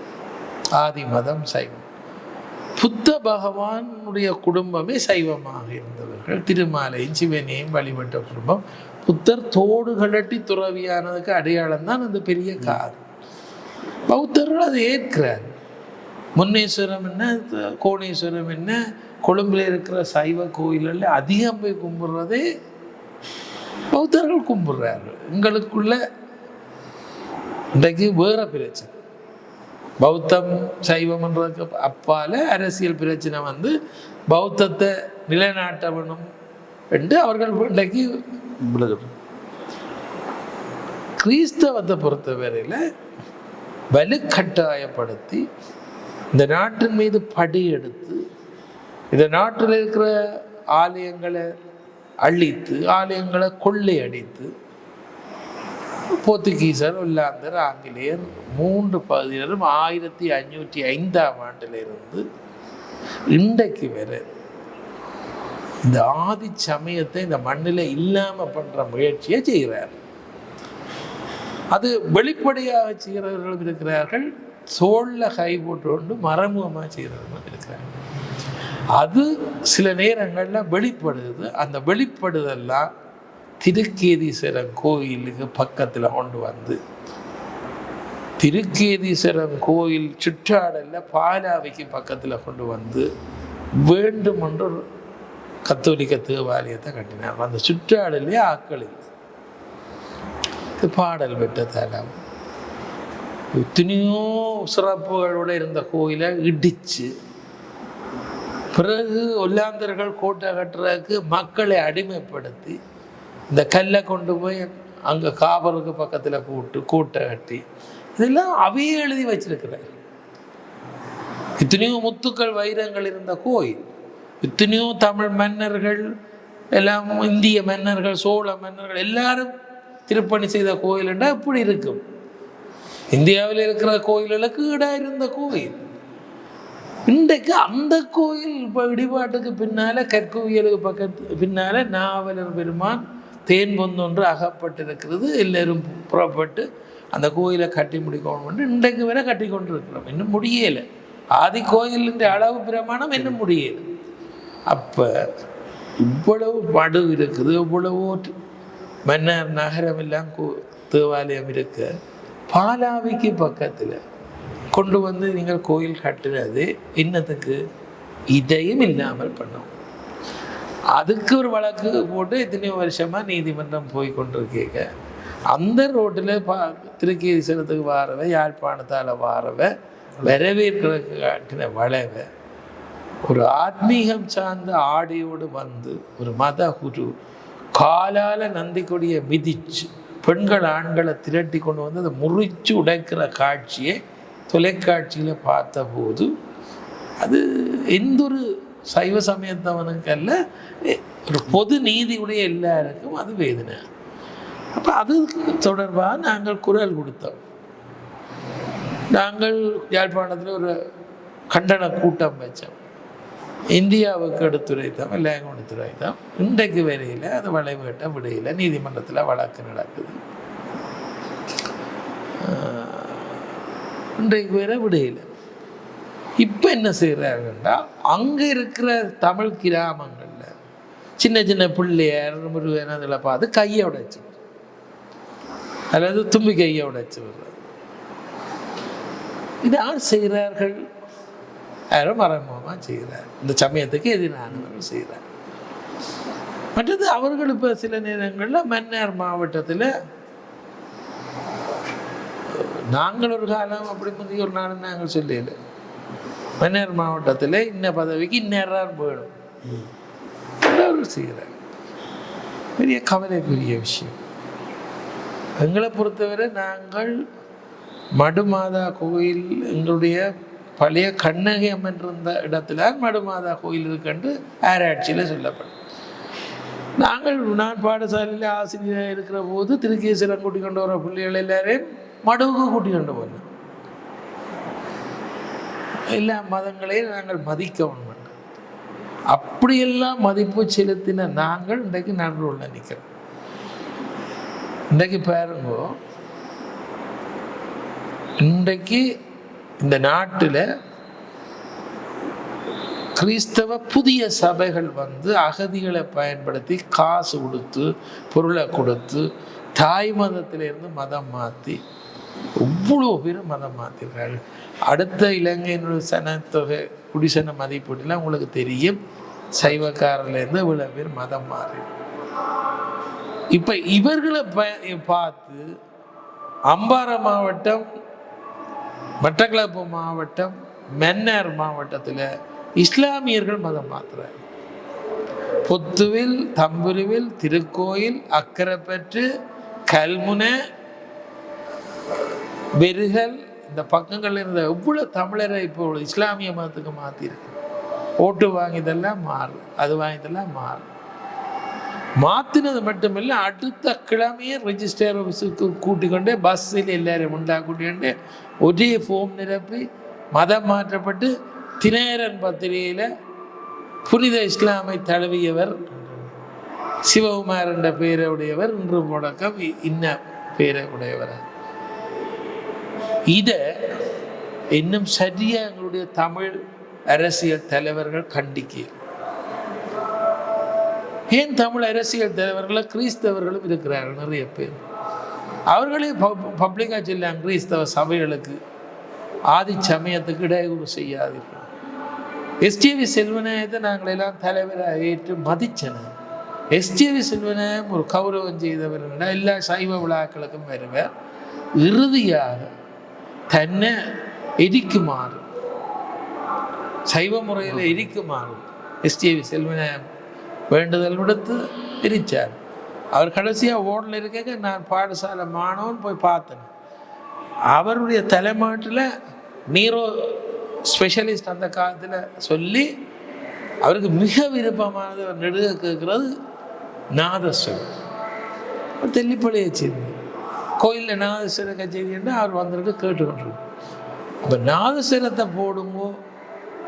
ஆதி மதம் சைவம். புத்த பகவானுடைய குடும்பமே சைவமாக இருந்தவர்கள். திருமாலையும் சிவனையும் வழிபட்ட குடும்பம். புத்தர் தோடு கழட்டி துறவியானதுக்கு அடையாளம் தான் அந்த பெரிய கார். பௌத்தர்கள் அதை ஏற்கிறார். முன்னேஸ்வரம் என்ன, கோணேஸ்வரம் என்ன, கொழும்பில் இருக்கிற சைவ கோயிலில் அதிகம் போய் கும்பிட்றதே பௌத்தர்கள் கும்பிட்றார்கள். எங்களுக்குள்ள இன்றைக்கு வேற பிரச்சனை. பௌத்தம் சைவம்ன்றதுக்கு அப்பால் அரசியல் பிரச்சனை வந்து பௌத்தத்தை நிலைநாட்ட வேணும் என்று அவர்கள் இன்றைக்கு கிறிஸ்தவத்தை பொறுத்தவரையில் வலுக்கட்டாயப்படுத்தி இந்த நாட்டின் மீது படி எடுத்து இந்த நாட்டில் இருக்கிற ஆலயங்களை அழித்து ஆலயங்களை கொள்ளையடித்து போர்த்துகீசர் ஒல்லாந்தர் ஆங்கிலேயர் 3 பகுதியினரும் 1505 இன்றைக்கு வரை இந்த ஆதி சமயத்தை இந்த மண்ணில் இல்லாமல் பண்ணுற முயற்சியை செய்கிறார். அது வெளிப்படையாக செய்கிறவர்களும் இருக்கிறார்கள், தோளில் கை போட்டு கொண்டு மறைமுகமாக செய்கிறவர்களும் இருக்கிறார்கள். அது சில நேரங்களில் வெளிப்படுது. அந்த வெளிப்படுதெல்லாம் திருக்கேதீஸ்வரன் கோயிலுக்கு பக்கத்தில் கொண்டு வந்து திருக்கேதீஸ்வரன் கோயில் சுற்றாடலில் பாலாவிக்கு பக்கத்தில் கொண்டு வந்து வேண்டுமென்று ஒரு கத்தோலிக்க தேவாலயத்தை கட்டினார். அந்த சுற்றாடலே ஆக்கள் இல்லை. பாடல் பெற்ற தலம். எத்தனையோ சிறப்புகளோடு இருந்த கோயிலை இடித்து பிறகு ஒல்லாந்தர்கள் கோட்டை கட்டுறதுக்கு மக்களை அடிமைப்படுத்தி இந்த கல்லை கொண்டு போய் அங்கே காபருக்கு பக்கத்தில் கூட்டை கட்டி இதெல்லாம் அவையே எழுதி வச்சிருக்கிறார். இத்தனையோ முத்துக்கள் வைரங்கள் இருந்த கோயில், இத்தனையோ தமிழ் மன்னர்கள் எல்லாம், இந்திய மன்னர்கள், சோழ மன்னர்கள் எல்லாரும் திருப்பணி செய்த கோயில்னா எப்படி இருக்கும்? இந்தியாவில் இருக்கிற கோயில்களுக்கு ஈடாக இருந்த கோயில். இன்றைக்கு அந்த கோயில் இப்போ இடிபாட்டுக்கு பின்னால் கற்குவியலுக்கு பக்கத்து பின்னால் நாவலர் பெருமான் தேன் பொந்தொன்று அகப்பட்டிருக்கிறது. எல்லோரும் புறப்பட்டு அந்த கோயிலை கட்டி முடிக்கணும். இன்றைக்கு வரை கட்டி கொண்டு இருக்கிறோம், இன்னும் முடியலை. ஆதி கோயிலின் அளவு பிரமாணம் இன்னும் முடியலை. அப்போ இவ்வளவு மடு இருக்குது, இவ்வளவோ மன்னர் நகரம் எல்லாம் தேவாலயம் இருக்கு. பாலாவிக்கு பக்கத்தில் கொண்டு வந்து நீங்கள் கோயில் கட்டுறது இன்னத்துக்கு? இதையும் இல்லாமல் பண்ணோம். அதுக்கு ஒரு வழக்கு போட்டு எத்தனையோ வருஷமாக நீதிமன்றம் போய் கொண்டிருக்கீங்க. அந்த ரோட்டில் திருக்கேதீஸ்வரத்துக்கு வாரவ, யாழ்ப்பாணத்தால் வாரவ, வரவேற்கிறதுக்கு காட்டின வளைவை ஒரு ஆத்மீகம் சார்ந்த ஆடையோடு வந்து ஒரு மத குரு காலால் நந்தி கொடியை மிதிச்சு பெண்கள் ஆண்களை திரட்டி கொண்டு வந்து அதை முறிச்சு உடைக்கிற காட்சியை தொலைக்காட்சியில் பார்த்தபோது அது எந்த ஒரு சைவ சமயத்தவனுக்கு அல்ல, ஒரு பொது நீதியுடைய எல்லாருக்கும் அது வேதனை. அப்போ அது தொடர்பாக நாங்கள் குரல் கொடுத்தோம். நாங்கள் யாழ்ப்பாணத்தில் ஒரு கண்டன கூட்டம் வச்சோம். இந்தியாவுக்கு எடுத்துரைத்தோம், எல்லாருக்கும் எடுத்துரைத்தோம். இன்றைக்கு வரையில் அது வளைவேட்ட விடையில் நீதிமன்றத்தில் வழக்கு நடக்குது. இன்றைக்கு வேற விடையில். இப்போ என்ன செய்கிறாருன்னா, அங்கே இருக்கிற தமிழ் கிராமங்களில் சின்ன சின்ன பிள்ளையார் முருகன் அதில் பார்த்து கையை உடைச்சி, அதாவது தும்பி கையை உடைச்சி விடுறாரு. இது யார் செய்கிறார்கள்? யாரும் மறைமுகமாக செய்கிறார். இந்த சமயத்துக்கு எதிரானவர்கள் செய்கிறார். மற்றது அவர்கள் இப்போ சில நேரங்களில் மன்னார் மாவட்டத்தில் நாங்கள் ஒரு காலம் அப்படி முந்தைய ஒரு நாள் நாங்கள் சொல்லல, மன்னார் மாவட்டத்தில் இன்ன பதவிக்கு இந்நேரம் போயிடும் செய்கிறார். பெரிய கவலைக்குரிய விஷயம். எங்களை பொறுத்தவரை நாங்கள் மடுமாதா கோயில், எங்களுடைய பழைய கண்ணகி அம்மன் இருந்த இடத்துல மடுமாதா கோயில் இருக்குன்னு ஆராய்ச்சியில் சொல்லப்படும். நான் பாடசாலையில் ஆசிரியராக இருக்கிற போது திருக்கேசீஸ்வரன் கூட்டி கொண்டு வர பிள்ளைகள் எல்லாரையும் மடுவுக்கு கூட்டி கொண்டு போனோம். எல்லா மதங்களையும் நாங்கள் மதிக்கணும். அப்படியெல்லாம் மதிப்பு செலுத்தின நாங்கள் இன்றைக்கு நடுவுள்ள நிற்கிறோம். இன்றைக்கு பாருங்க, இன்றைக்கு இந்த நாட்டில் கிறிஸ்தவ புதிய சபைகள் வந்து அகதிகளை பயன்படுத்தி காசு கொடுத்து பொருளை கொடுத்து தாய் மதத்திலிருந்து மதம் மாற்றி இவ்வளோ பேர் மதம் மாற்றிருக்காங்க. அடுத்த இலங்கையினுடைய சனத்தொகை குடிசன மதிப்பீட்டில் உங்களுக்கு தெரியும், சைவக்காரிலேருந்து இவ்வளோ பேர் மதம் மாறி. இப்போ இவர்களை பார்த்து அம்பாறை மாவட்டம் மட்டக்களப்பு மாவட்டம் மன்னார் மாவட்டத்தில் இஸ்லாமியர்கள் மதம் மாத்துறாங்க. புத்துவில், தம்புருவில், திருக்கோயில், அக்கரைப்பற்று, கல்முனை, வெறுகல் இந்த பக்கங்கள் இருந்த எவ்வளோ தமிழரை இப்போ இஸ்லாமிய மதத்துக்கு மாற்றிருக்கு. ஓட்டு வாங்கியதெல்லாம் மாறும், அது வாங்கியதெல்லாம் மாறும். மாற்றினது மட்டுமில்லை, அடுத்த கிழமையே ரெஜிஸ்டர் ஆஃபீஸுக்கு கூட்டிக்கொண்டு பஸ்ஸில் எல்லாரும் கூட்டிக்கொண்டு ஒரே ஃபார்ம் நிரப்பி மதம் மாற்றப்பட்டு தினேரன் பத்திரிகையில் புனித இஸ்லாமை தழுவியவர் சிவகுமார் என்ற பெயரை உடையவர், இன்று முடக்கம் இன்ன பெயரை உடையவர். இதை இன்னும் சரியாக எங்களுடைய தமிழ் அரசியல் தலைவர்கள் கண்டிக்க. ஏன் தமிழ் அரசியல் தலைவர்கள் கிறிஸ்தவர்களும் இருக்கிறார்கள் நிறைய பேர். அவர்களே பப்ளிக்காக சொல்லாங்க, கிறிஸ்தவ சபைகளுக்கு ஆதி சமயத்துக்கு இடையூறு செய்யாதீர்கள். எஸ்டிவி செல்வநாயகத்தை நாங்கள் எல்லாம் தலைவராக ஏற்று மதிச்சன. எஸ்டிவி செல்வநாயகம் ஒரு கௌரவம் செய்தவர் என்றால் எல்லா சைவ விழாக்களுக்கும் வருவார். இறுதியாக தன்னை எரிக்குமாறு, சைவ முறையில் எரிக்குமாறு எஸ்டிவி செல்வநாயகம் வேண்டுதல் விடுத்து எரிச்சார். அவர் கடைசியாக ஓடல இருக்க நான் பாடசாலை மாணவன் போய் பார்த்தேன். அவருடைய தலைமாட்டில் நீரோ ஸ்பெஷலிஸ்ட் அந்த காலத்தில் சொல்லி அவருக்கு மிக விருப்பமானது அவர் நெடுக கேட்குறது நாதஸ்வரம். தெல்லிப்பள்ளியை சேர்ந்து கோயிலில் நாதஸ்வர கச்சேரின்னு அவர் வந்துட்டு கேட்டுக்கொண்டிருக்கும். இப்போ நாதஸ்வரத்தை போடுங்கோ,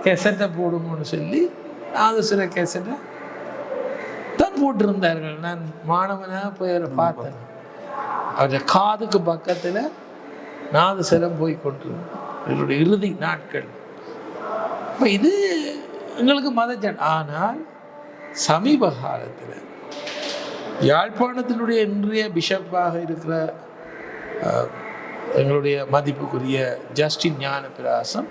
கெசட்டை போடுங்கன்னு சொல்லி நாதஸ்வர கெசட்டை தான் போட்டிருந்தார்கள். நான் மாணவனாக போய் அவரை பார்த்தேன். அவருடைய காதுக்கு பக்கத்தில் நாதஸ்வரம் போய் கொண்டிருந்தேன் என்னுடைய இறுதி நாட்கள். இப்போ இது எங்களுக்கு மதச்சன். ஆனால் சமீப காலத்தில் யாழ்ப்பாணத்தினுடைய இன்றைய பிஷப்பாக இருக்கிற எங்களுடைய மதிப்புக்குரிய ஜஸ்டின் ஞானப்பிராசம்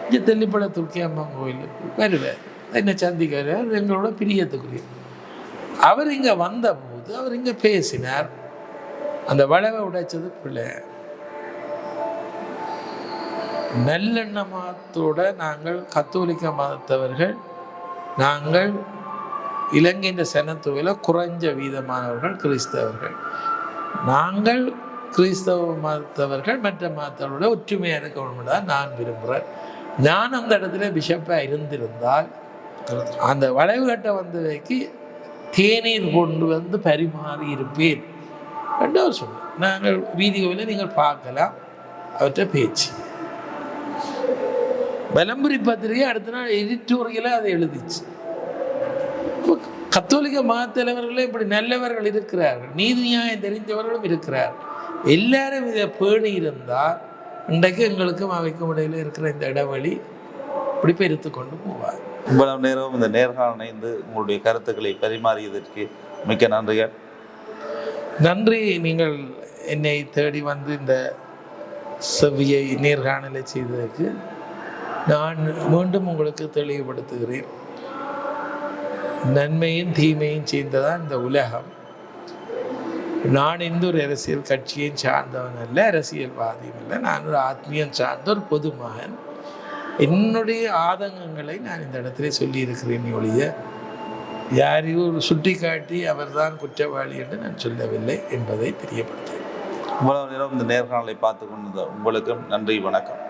இங்கே தெல்லிப்பட துர்க்கியம்மன் கோயிலுக்கு வருவார், என்னை சந்திக்கிறார், எங்களோட பிரியத்துக்குரிய. அவர் இங்கே வந்தபோது அவர் இங்கே பேசினார். அந்த வளைவை உடைச்சது பிள்ளை. நல்லெண்ணமத்தோட நாங்கள் கத்தோலிக்க மதத்தவர்கள், நாங்கள் இலங்கையின் சனத்தொகையில் குறைஞ்ச வீதமானவர்கள் கிறிஸ்தவர்கள். நாங்கள் கிறிஸ்தவ மதத்தவர்கள் மற்ற மதத்தவர்களோட ஒற்றுமையாக இருக்கணும் தான் நான் விரும்புகிறேன். நான் அந்த இடத்துல பிஷப்பாக இருந்திருந்தால் அந்த வளைவு கட்ட வந்தவைக்கு தேநீர் கொண்டு வந்து பரிமாறி இருப்பேன் என்று அவர் சொன்னார். நாங்கள் வீடியோவில் நீங்கள் பார்க்கலாம் அவற்றை பேச்சு. பலம்புரி பத்திரிகை அடுத்த நாள் எடிட்டோரியலாக அதை எழுதிச்சு. இப்போ கத்தோலிக்க மதத்தலைவர்களே இப்படி நல்லவர்கள் இருக்கிறார்கள், நீதி நியாயம் தெரிஞ்சவர்களும் இருக்கிறார்கள். எல்லாரும் இதை பேணி இருந்தால் இன்றைக்கு எங்களுக்கும் அவைக்கும் இடையில் இருக்கிற இந்த இடைவெளி இப்படி பெருத்து கொண்டு போவார். இவ்வளவு நேரம் இந்த நேர்காணல் இணைந்து உங்களுடைய கருத்துக்களை பரிமாறியதற்கு மிக்க நன்றிகள். நன்றி. நீங்கள் என்னை தேடி வந்து இந்த செவ்வியை நேர்காணலை செய்ததற்கு நான் மீண்டும் உங்களுக்கு தெளிவுபடுத்துகிறேன். நன்மையும் தீமையும் சேர்ந்ததான் இந்த உலகம். நான் எந்த ஒரு அரசியல் கட்சியையும் சார்ந்தவன் அல்ல, அரசியல்வாதியும் இல்லை. நான் ஒரு ஆத்மீயம் சார்ந்த ஒரு பொதுமகன். என்னுடைய ஆதங்கங்களை நான் இந்த இடத்துல சொல்லியிருக்கிறேன் ஒழிய யாரையும் ஒரு சுட்டி காட்டி அவர் தான் குற்றவாளி என்று நான் சொல்லவில்லை என்பதை தெரியப்படுத்தேன். இவ்வளவு நேரம் இந்த நேர்காணலை பார்த்து கொண்டது உங்களுக்கும் நன்றி, வணக்கம்.